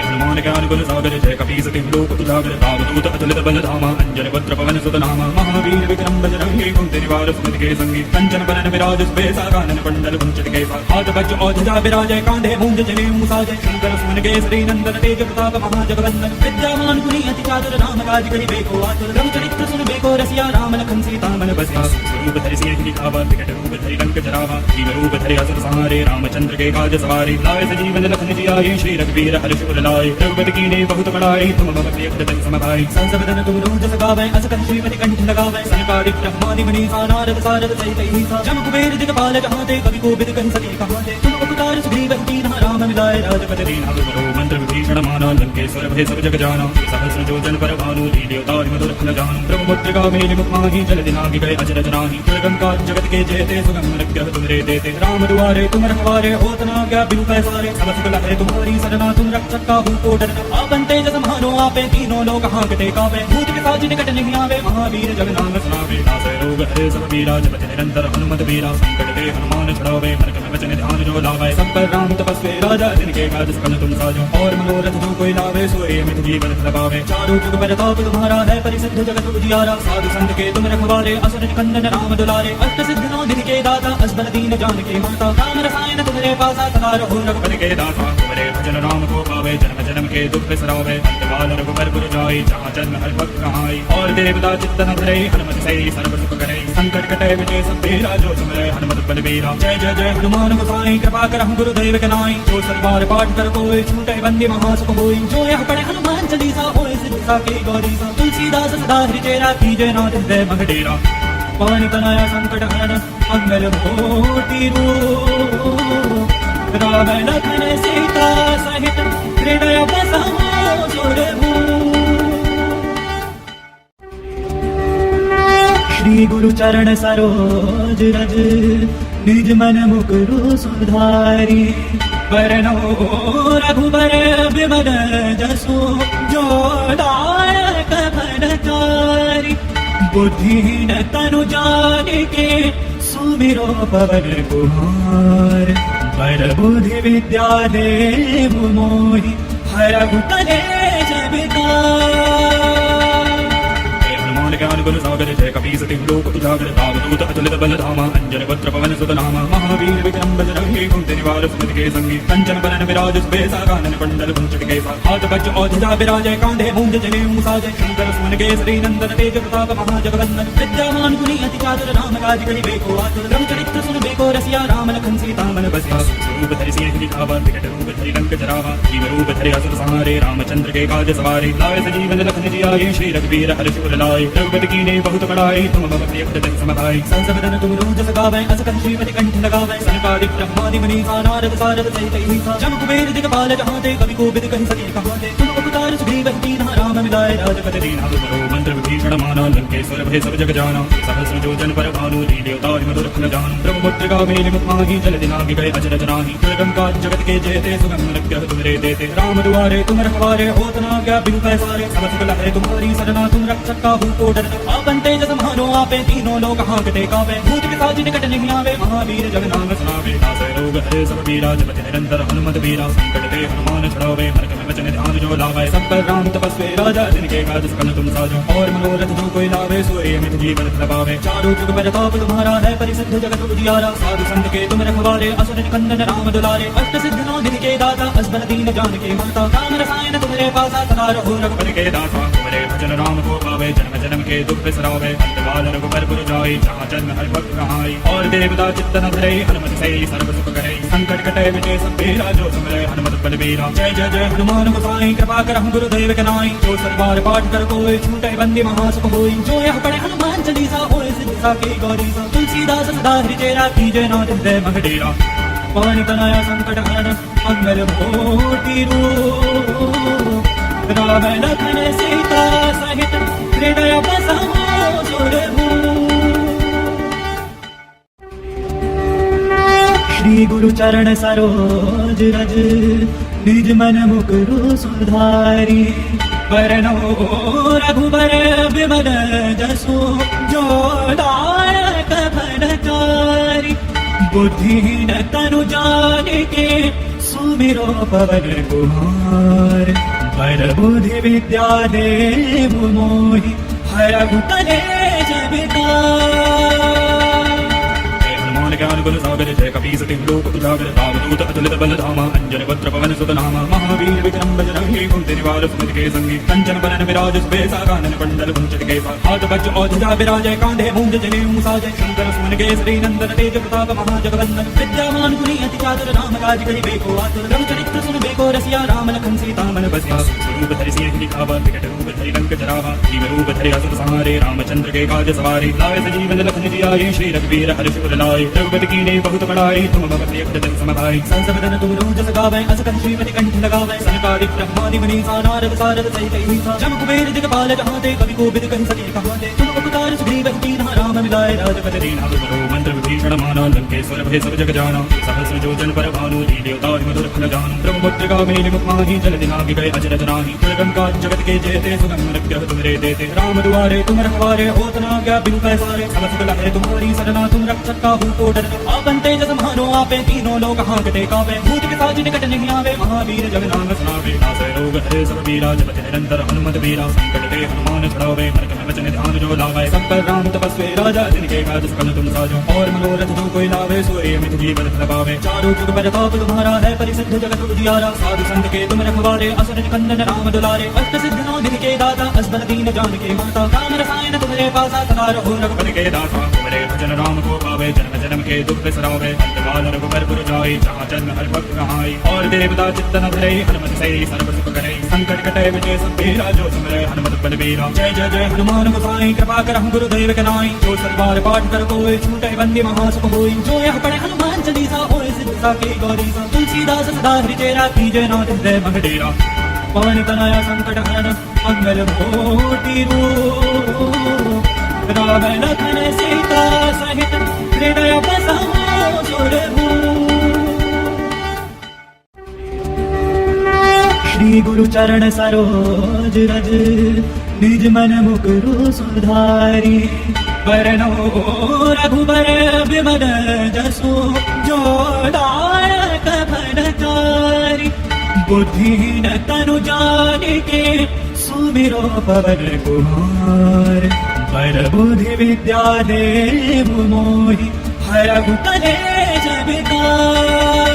हनुमान ज्ञान गुण सागर जय कपी सति लोक उजागर रामदूत अतुलित बल धामा अंजन वक्र पवन सुत नामा महावीर विक्रम बजरंगी कुंती निवार सुमति के संगी कंचन बरन विराज सुबेसा कानन कुंडल कुंचन केसा हाथ वज्र औध्वजा विराजय कांधे मूंज जनेऊ मुसाजय शंकर सुमन केसरी नंदन तेज प्रताप महाजगवंदन विद्यावान गुणी अति चातुर राम काज करिबेको आतुर रघु चरित्र सुनबेको रसिया राम लखन सीता मन बसिया स्वरूप धरि सिंह लिखावा विकट रूप धरि लंक जरावा जीव रूप धरि असुर संहारे रामचंद्र के काज सवारे लाए सजीवन लखन जियाए श्री रघुवीर हर्ष उर लाए रघुपति कीन्हे बहुत बड़ाई तुम मम प्रिय भरत सम भाई सहस बदन तुम रोज सगावै अस कंठ श्रीमति कंठ लगावै सनकादिक ब्रह्मादि मुनीसा नारद सारद सहित अहिसा जम कुबेर दिगपाल जहाते कवि कोविद कहि सके कहाते तुम उपकार सुग्रीव कीन्हा राम मिलाए राजपति दीन्हा तुमरो मंत्र विभीषण माना लंकेश्वर भय सब जग जाना सहस्र योजन पर भानु लील्योता मधुर फल जानु ब्रह्मपुत्र मेरि मुख माहि जल दिनाहि गए अजर जनाहि दुर्गम काज जगत के जेते सुगम अनुग्रह तुमरे देते राम दुआरे तुम रखवारे होत न आज्ञा बिनु पैसारे सब सकल है तुम्हारी सरना तुम रक्षक काहू को डरना आपन तेज समानो आपे तीनों लोक हांकते कावे भूत पिशाच निकट नहीं आवे महावीर जग नाम सुनावे नासै रोग हरे सब पीरा जपति निरंतर हनुमत वीरा संकट ते हनुमान छुड़ावे मन में वचन ध्यान जो लावे सब पर राम तपस्वी राजा जिनके काज सकल तुम साजो और मनोरथ जो कोई लावे सोए में जीवन लगावे चारों जुग पर ताप तुम्हारा है परिसिद्ध जगत उजियारा साधु संत के तुम रखवारे असुर निकंदन राम दुलारे अष्ट सिद्ध नौ दिन के दाता असबर दीन जान के माता राम रसायन तुम्हारे पासा सदा रहो रघुपति के दाता तुम्हारे भजन राम को पावे जन्म जन्म के दुख बिसरावे अंतकाल रघुबर पुर जाई जहाँ जन्म हर भक्त कहाई और देवता चित्तन धरे हनुमत से सर्व सुख करे संकट कटे विजय सब तेरा जो सुमरे हनुमत बलबीरा जय जय जय हनुमान गोसाई कृपा करहु गुरुदेव के नाई जो सतबार पाठ कर कोई छूटे बंदी महासुख होई जो यह पढ़े हनुमान चालीसा होए सिद्ध साकी गौरीसा तुलसीदास सदा हरि तेरा कीजय नाथ हृदय मह डेरा पवन तनया संकट हरन मंगल मूर्ति रूप राम लखन सीता सहित हृदय बसमो श्री गुरु चरण सरोज रज निज मन मुकुरु सुधारी वरनो रघुबर विमल जसो जो दायक कपड़कारी बुद्धिहीन तनु जानिके सुमिरो पवन कुमार पर बुद्धि विद्या देव मोहि हरहु कलेश विकार। ज्ञान गुरु सागर जय कपी सति लोक उजागर रामदूत अतुलित बल धामा अंजन वक्र पवन सुत नामा महावीर विक्रम बजरंगी कुंती निवार सुमति के संगी कंचन बरन विराज सुबेसा कानन कुंडल कुंचट केसा हाथ वज्र औधिजा विराजय कांधे मूंज जने मुसाजय शंकर सुमन केसरी नंदन तेज प्रताप महाजगवंदन विद्यामान गुणी अति चातुर राम काज करि बेको आतुर रघु चरित्र सुन बेको रसिया राम लखन सीता मन बसिया रूप धरि सिंह दिखावा विकट रूप धरि लंक जरावा जीव रूप धरि असुर संहारे रामचंद्र के काज सवारे लाए सजीवन लखन जियाए श्री रघुवीर हर्ष उर लाए रघुपति कीने बहुत बड़ाई तुम मम प्रिय भजन समभाई संसबदन तुम रोज सगावै असकन श्रीमति कंठ लगावै सनकादिक ब्रह्मादि मुनीसा नारद सारद सहित ईसा जम कुबेर दिगपाल जहाते कवि कोविद कहि सके कहाते तुम उपकार सुग्रीव कीन्हा राम मिलाए राजपद दीन्हा तुमरो मंत्र विभीषण माना लंकेश्वर भय सब जग जाना सहस्र योजन पर भानु लील्योताहि मधुर फल जानु ब्रह्मपुत्र मेलि मुख माहि जल दिनाहि गए अजर जनाहि दुर्गम काज जगत के जेते सुगम लक्ष्य तुमरे देते राम दुआरे तुम रखवारे होत न आज्ञा बिनु पैसारे सब सुख लहै तुम्हारी सरना तुम रक्षक काहू को डरना आपन तेज समानो आपे तीनों लोग हांकते कांपे भूत पिशाच निकट नहीं आवे महावीर जग नाम सुनावे नासै रोग हरे सब पीरा जपति निरंतर हनुमत वीरा संकट ते हनुमान छुड़ावे हर कम वचन ध्यान जो लावे सब पर राम तपस्वी राजा जिनके काज सकल तुम साजो और मनोरथ जो कोई लावे सोए अमित जीवन लबावे चारों जुग प्रताप तुम्हारा है परिसिद्ध जगत उजियारा साधु संत के तुम रखवारे असुर निकंदन राम दुलारे अष्ट सिद्ध नौ दिन के दाता असबर दीन जान के माता राम रसायन तुम्हारे पासा सदा रहो रघुपति के दासा तुम्हारे भजन राम को पावे जन्म जन्म के दुख बिसरावे अंतकाल रघुबर पुर जाई जहाँ जन्म हर भक्त कहाई और देवता चित्त न धरे हनुमत से सर्व सुख करे संकट कटे मिटे सब पीरा जो सुमरे हनुमत बलबीरा जय जय जय हनुमान गोसाई कृपा करहु गुरुदेव के नाई जो सरबार पाठ कर कोई छूटे बंदी महासुख होई जो यह पढ़े हनुमान चालीसा होए सिद्ध साकी गौरी सा तुलसीदास सदा हृदय कीजे नाथ हृदय मह डेरा पवन तनया संकट हरण मंगल मूर्ति रूप राम लखन सीता सहित हृदय बसाओ सुरभूप। श्री गुरु चरण सरोज रज निज मन मुकुरु सुधारी वरनो रघुबर विमल जसो जो दायक फलकारी बुद्धिहीन तनु जानिके सुमिरो पवन कुमार पर बुद्धि विद्या देव मोहि हरहु कलेश विकार। ज्ञान गुरु सागर जय कपी सति लोक उजागर रामदूत अतुलित बल धामा अंजन वक्र पवन सुत नामा महावीर विक्रम बजरंगी कुंती निवार सुमति के संगी कंचन बरन विराज सुबेसा कानन कुंडल कुंचट केसा हाथ वज्र औधिजा विराजय कांधे मूंज जने मुसाजय शंकर सुमन केसरी नंदन तेज प्रताप महाजगवंदन विद्यामान गुणी अति चातुर राम काज करि बेको आतुर रघु चरित्र सुन बेको रसिया राम लखन सीता मन बसिया रूप धरि सिंह दिखावा विकट रूप धरि लंक जरावा जीव रूप धरि असुर संहारे रामचंद्र के काज सवारे लाए सजीवन लखन जियाए श्री रघुवीर हर्ष उर लाए रघुपति कीने बहुत बड़ाई तुम मम प्रिय भजन समभाई संसबदन तुम रोज सगावै असकन श्रीमति कंठ लगावै सनकादिक ब्रह्मादि मुनीसा नारद सारद सहित ईसा जम कुबेर दिगपाल जहाते कवि कोविद कहि सके कहाते तुम उपकार सुग्रीव कीन्हा राम मिलाए राजपद दीन्हा तुमरो मंत्र विभीषण माना लंकेश्वर भय सब जग जाना सहस्र योजन पर भानु लील्योताहि मधुर फल जानु ब्रह्मपुत्र मेलि मुख माहि जल दिनाहि गए अजर जनाहि दुर्गम काज जगत के जेते सुगम लक्ष्य तुमरे देते राम दुआरे तुम रखवारे होत न आज्ञा बिनु पैसारे सब सुख लहै तुम्हारी सरना तुम रक्षक काहू को डरना आपन तेज समानो आपे तीनों लोग हांकते कांपे भूत पिशाच निकट नहीं आवे महावीर जग नाम सुनावे नासै रोग हरे सब पीरा जपति निरंतर हनुमत वीरा संकट ते हनुमान छुड़ावे हर कम वचन ध्यान जो लावे सब पर राम तपस्वी राजा जिनके काज सकल तुम साजो और मनोरथ जो कोई लावे सोए अमित जीवन लबावे चारों जुग प्रताप तुम्हारा है परिसिद्ध जगत उजियारा साधु संत के तुम रखवारे असुर निकंदन राम दुलारे अष्ट सिद्ध नौ दिन के दाता असबर दीन जान के माता राम रसायन तुम्हारे पासा सदा रहो रघुपति के दासा तुम्हारे भजन राम को पावे जन्म जन्म के दुख बिसरावे अंतकाल रघुबर पुर जाई जहाँ जन्म हर भक्त कहाई और देवता चित्त न धरे हनुमत से सर्व सुख करे संकट कटे मिटे सब पीरा जो सुमरे हनुमत बलबीरा जय जय जय हनुमान गोसाई कृपा करहु गुरुदेव के नाई जो सरबार पाठ कर कोई छूटे बंदी महासुख होई जो यह पढ़े हनुमान चालीसा होए सिद्ध साकी गौरी सा तुलसीदास सदा हृदय कीजे नाथ हृदय मह डेरा पवन तनया संकट हरण मंगल मूर्ति रूप राम लखन सीता सहित हृदय बसाओ सुरभूप। श्री गुरु चरण सरोज रज निज मन मुकुरु सुधारी। वरनो रघुबर विमल जसु जो दायक फलचारी। बुद्धिहीन तनु जानिके सुमिरो पवन कुमार। पर बुद्धि विद्या देहु मोहि हरहु कलेश विकार।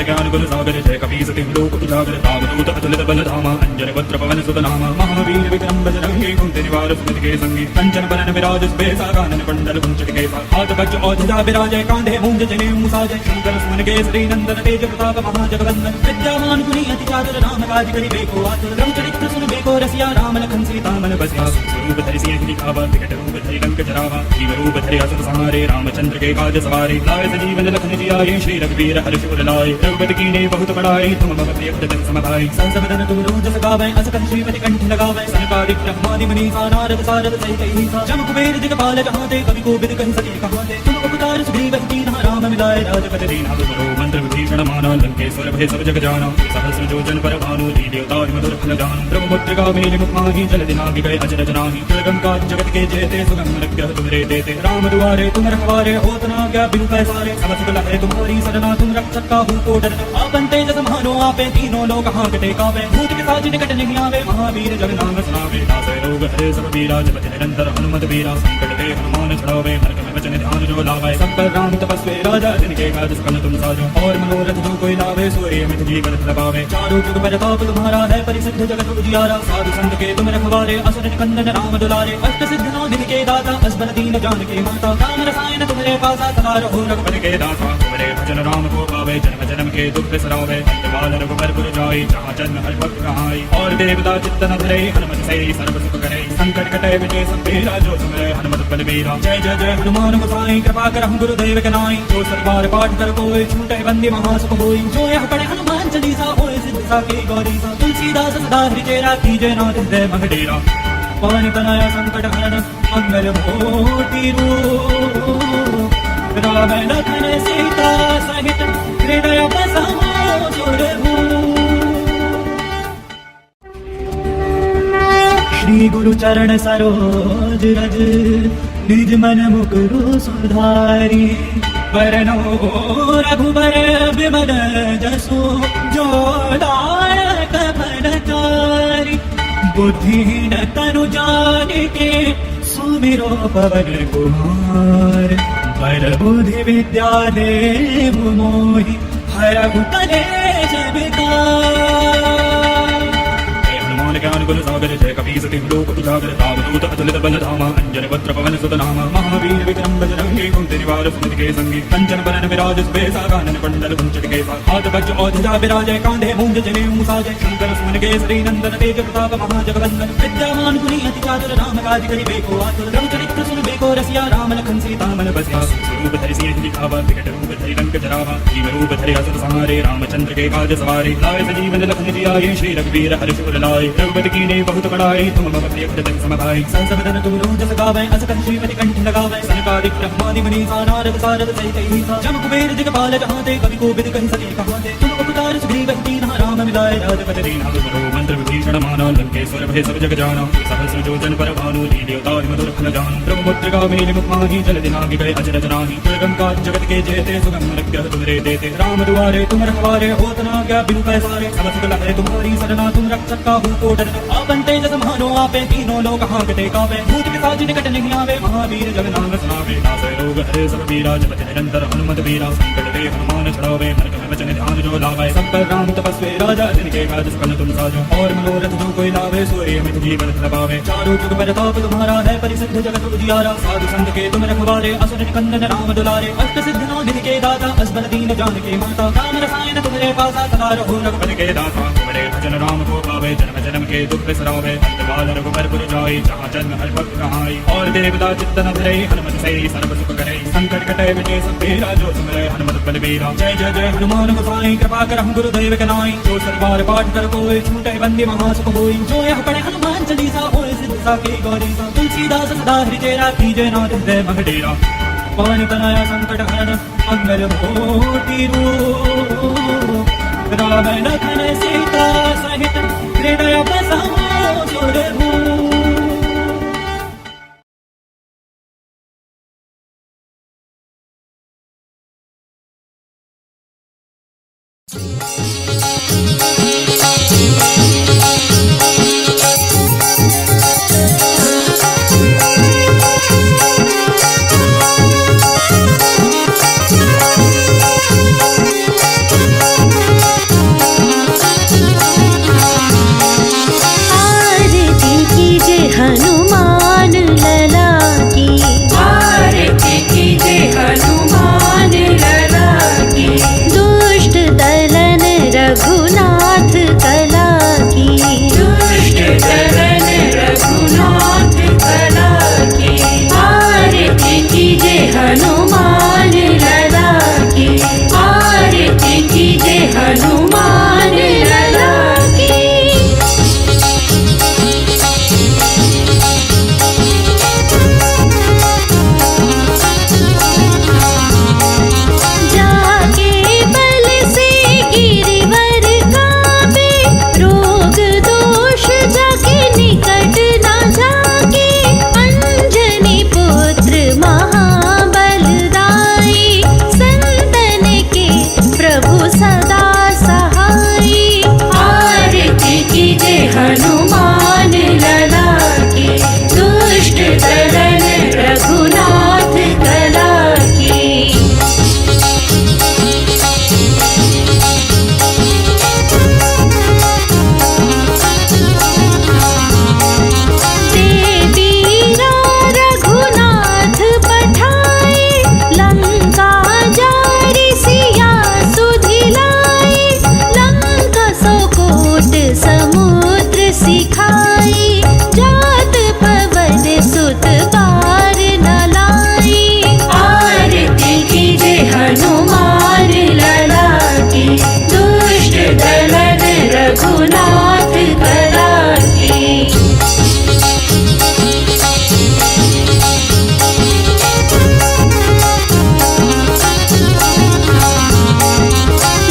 ज्ञान गुण सागर जय कपीस तिहु लोक उजागर। रामदूत अतुलित बल धामा अंजन वज्र पवन सुत नामा। महावीर विक्रम बजरंगी कुंती निवार सुमति के संगी। कंचन बरन विराज सुबेसा कानन कुंडल कुंचित केसा। हाथ वज्र औषधा विराजय कांधे मूंज जनेऊ साजय। शंकर सुमन केसरी नंदन तेज प्रताप महाजगवंदन। विद्यावान गुणी अति चातुर राम काज करिबेको आतुर। रघुचरित्र सुनबेको रसिया राम लखन सीता मन बसिया। स्वरूप धरि सिंह दिखावा विकट रूप धरि लंक जरावा। जीव रूप धरि असुर संहारे रामचंद्र के काज सवारे। लाए सजीवन लखन जियाए श्री रघुवीर हर्ष उर लाए। रघुपति कीन्हे बहुत बड़ाई तुम मम प्रिय भजन समभाई। संसबदन तुम रोज सगावै अस कहि श्रीमति कंठ लगावै। सनकादिक ब्रह्मादि मुनीसा नारद सारद सहित अहिसा। जम कुबेर दिगपाल जहाते कवि कोविद कहि सके कहाते। तुम उपकार सुग्रीव कीन्हा राम मिलाए राजपद दीन्हा। तुमरो मंत्र विभीषण माना लंकेश्वर भय सब जग जाना। सहस्र योजन पर भानु लील्योतारि मधुर फल जानु। ब्रह्मपुत्र मेलि मुख माहि जल दिनाहि गए अचरज नाही। दुर्गम काज जगत के जेते सुगम अनुग्रह तुमरे देते। राम दुआरे तुम रखवारे होत न आज्ञा बिनु पैसारे। सब सुख लहै तुम्हारी सरना तुम रक्षक काहू को डर। आपन तेज समानो आपे तीनों लोक हांकते कांपे। भूत पिशाच निकट नहीं आवे महावीर जग नाम सुनावे। नासै रोग हरे सब पीरा जपति निरंतर हनुमत वीरा। संकट ते हनुमान छुड़ावे मन क्रम वचन ध्यान जो लावे। सब पर राम तपस्वी राजा जिनके काज सकल तुम साजो। और मनोरथ जो कोई लावे सोए अमित जीवन प्रभावे। चारों जुग पर ताप तुम्हारा है परिसिद्ध जगत उजियारा। साधु संत के तुम रखवारे असुर निकंदन राम दुलारे। अष्ट सिद्ध नौ दिन के दाता असबर दीन जानकी माता। राम रसायन तुम्हारे पासा सदा रहो रघुपति के दासा। तुम्हारे भजन राम को पावे जन्म जन्म के दुख बिसरावे। अंतकाल रघुबर पुर जाई जहाँ जन्म हरि भक्त कहाई। और देवता चित्त न धरे हनुमत से सर्व सुख करे। संकट कटे विजय सब तेरा जो सुमरे हनुमत बलबीरा। जय जय जय हनुमान गोसाई कृपा करहु गुरुदेव के नाई। जो सरबार पाठ कर कोई छूटे बंदी महासुख होई। जो यह पढ़े हनुमान चालीसा होए सिद्ध साकी गौरीसा। तुलसीदास सदा हरिचेरा कीजे नाथ हृदय मह डेरा। पवन तनया संकट हरण मंगल मूर्ति रूप। राम लखन सीता सहित हृदय बसाओ सुरभूप। श्री गुरु चरण सरोज रज निज मन मुकुरु सुधारी। वरनो रघुबर विमल जसु जो दायक फलचारी। बुद्धिहीन तनु जानिके सुमिरो पवन कुमार। पर बुद्धि विद्या देहु मोहि हरहु कलेश विकार। ज्ञान गुण सागर जय कपीस तिहु लोक उजागर। रामदूत अतुलित बल धामा अंजन वज्र पवन सुत नामा। महावीर विक्रम बजरंगी कुंती निवार सुमति के संगी। कंचन बरन विराज सुबेसा कानन कुंडल कुंचित केसा। हाथ वज्र औषधा विराजय कांधे मूंज जनेऊ साजय। शंकर सुमन केसरी नंदन तेज प्रताप महाजगवंदन। विद्यावान गुणी अति चातुर राम काज करिबेको आतुर। रघुचरित्र सुनबेको रसिया राम लखन सीता मन बसिया। स्वरूप धरि सिंह दिखावा विकट रूप धरि लंक जरावा। जीव रूप धरि असुर संहारे रामचंद्र के काज सवारे। लाए सजीवन लखन जियाए श्री रघुवीर हर्ष उर लाए। रघुपति कीन्हे बहुत बड़ाई तुम मम प्रिय भजन समभाई। संसबदन तुम रोज सगावै अस कहि श्रीमति कंठ लगावै। सनकादिक ब्रह्मादि मुनीसा नारद सारद सहित अहिसा। जम कुबेर दिगपाल जहाते कवि कोविद कहि सके कहाते। तुम उपकार सुग्रीव कीन्हा राम मिलाए राजपद दीन्हा। तुमरो मंत्र विभीषण माना लंकेश्वर भय सब जग जाना। सहस्र योजन पर भानु लील्योतारि मधुर फल जानु। ब्रह्मपुत्र मेलि मुख माहि जल दिनाहि गए अचरज नाही। दुर्गम काज जगत के जेते सुगम अनुग्रह तुमरे देते। राम दुआरे तुम रखवारे होत न आज्ञा बिनु पैसारे। सब सुख लहै तुम्हारी सरना तुम रक्षक काहू को डर। आपन तेज समानो आपे तीनों लोक हांकते कांपे। भूत पिशाच निकट नहीं आवे महावीर जग नाम सुनावे। नासै रोग हरे सब पीरा जपति निरंतर हनुमत वीरा। संकट ते हनुमान छुड़ावे मन क्रम वचन ध्यान जो लावे। सब पर राम तपस्वी राजा जिनके काज सकल तुम साजो। और मनोरथ जो कोई लावे सोए अमित जीवन प्रभावे। चारों जुग पर ताप तुम्हारा है परिसिद्ध जगत उजियारा। साधु संत के तुम रखवारे असुर निकंदन राम दुलारे। अष्ट सिद्ध नौ दिन के दाता असबर दीन जानकी माता। राम रसायन तुम्हारे पासा सदा रहो रघुपति के दासा। तुम्हारे भजन राम को पावे जन्म जन्म के दुख बिसरावे। अंतकाल रघुबर पुर जाई जहाँ जन्म हरि भक्त कहाई। और देवता चित्त न धरे हनुमत से सर्व सुख करे। संकट कटे विजय सब तेरा जो सुमरे हनुमत बलबीरा। जय जय जय हनुमान गोसाई कृपा करहु गुरुदेव के नाई। जो सरबार पाठ कर कोई छूटे बंदी महासुख होई। जो यह पढ़े हनुमान चालीसा होए सिद्ध साकी गौरीसा। तुलसीदास सदा हरिचेरा कीजे नाथ हृदय मह डेरा। पवन तनया संकट हरण मंगल मूर्ति रूप। राम लखन सीता सहित हृदय बसाओ सुरभूप। हनुमान लला की, आरती कीजे हनुमान लला की, दुष्ट दलन रघुनाथ कला की, दुष्ट दलन रघुनाथ कला की, आरती कीजे हनुमान लला की, आरती कीजे हनुमान लला की। जाके बल से गिरिवर काबे, रोग दोष जाके निकट ना जाके, अंजनी पुत्र महाबलदाई, संतन के प्रभु सदा सहाई। आरती कीजे हनुमान लला की, दुष्ट दलन रघुनाथ कला की। देवीरा रघुनाथ पठाए, लंका जारी सिया सुधिलाए, लंका सोकोट समुद्र सिखाई, जात पवन सुत पार न लाई। आरती कीजे हनुमान लला की, दुष्ट दलन रघुनाथ कला की।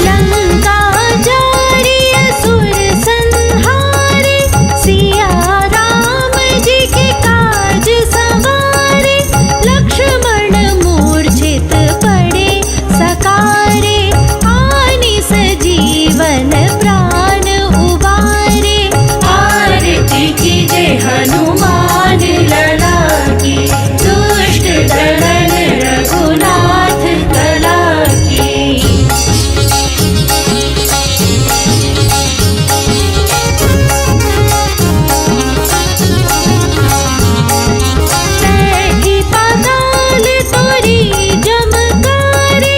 लंका जारी असुर संहारे, सिया राम जी के काज सवारे, लक्ष्मण मूर्छित पड़े सकारे, आनि सजीवन प्राण उबारे। आरती कीजे हनुमान लला की, दुष्ट दलन रघुनाथ कला की। बैठी पाताल तोरी जमकारे,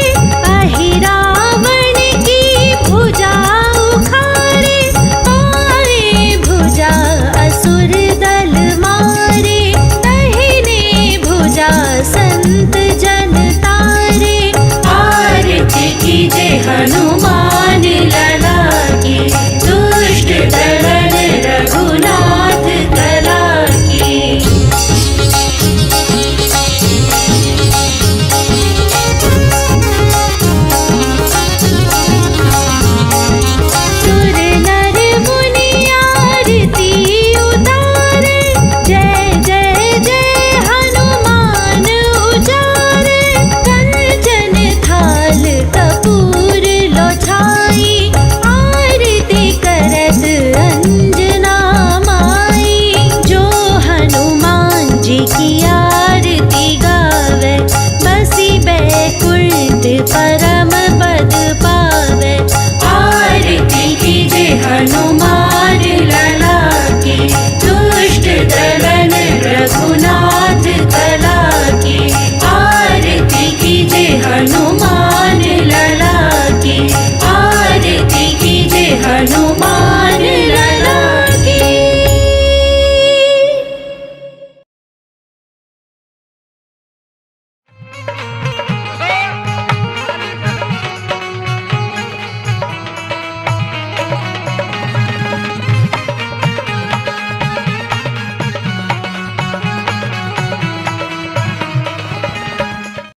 अहिरावण की भुजा उखारे, आए भुजा असुर दल मारे, दाहिने भुजा संत जन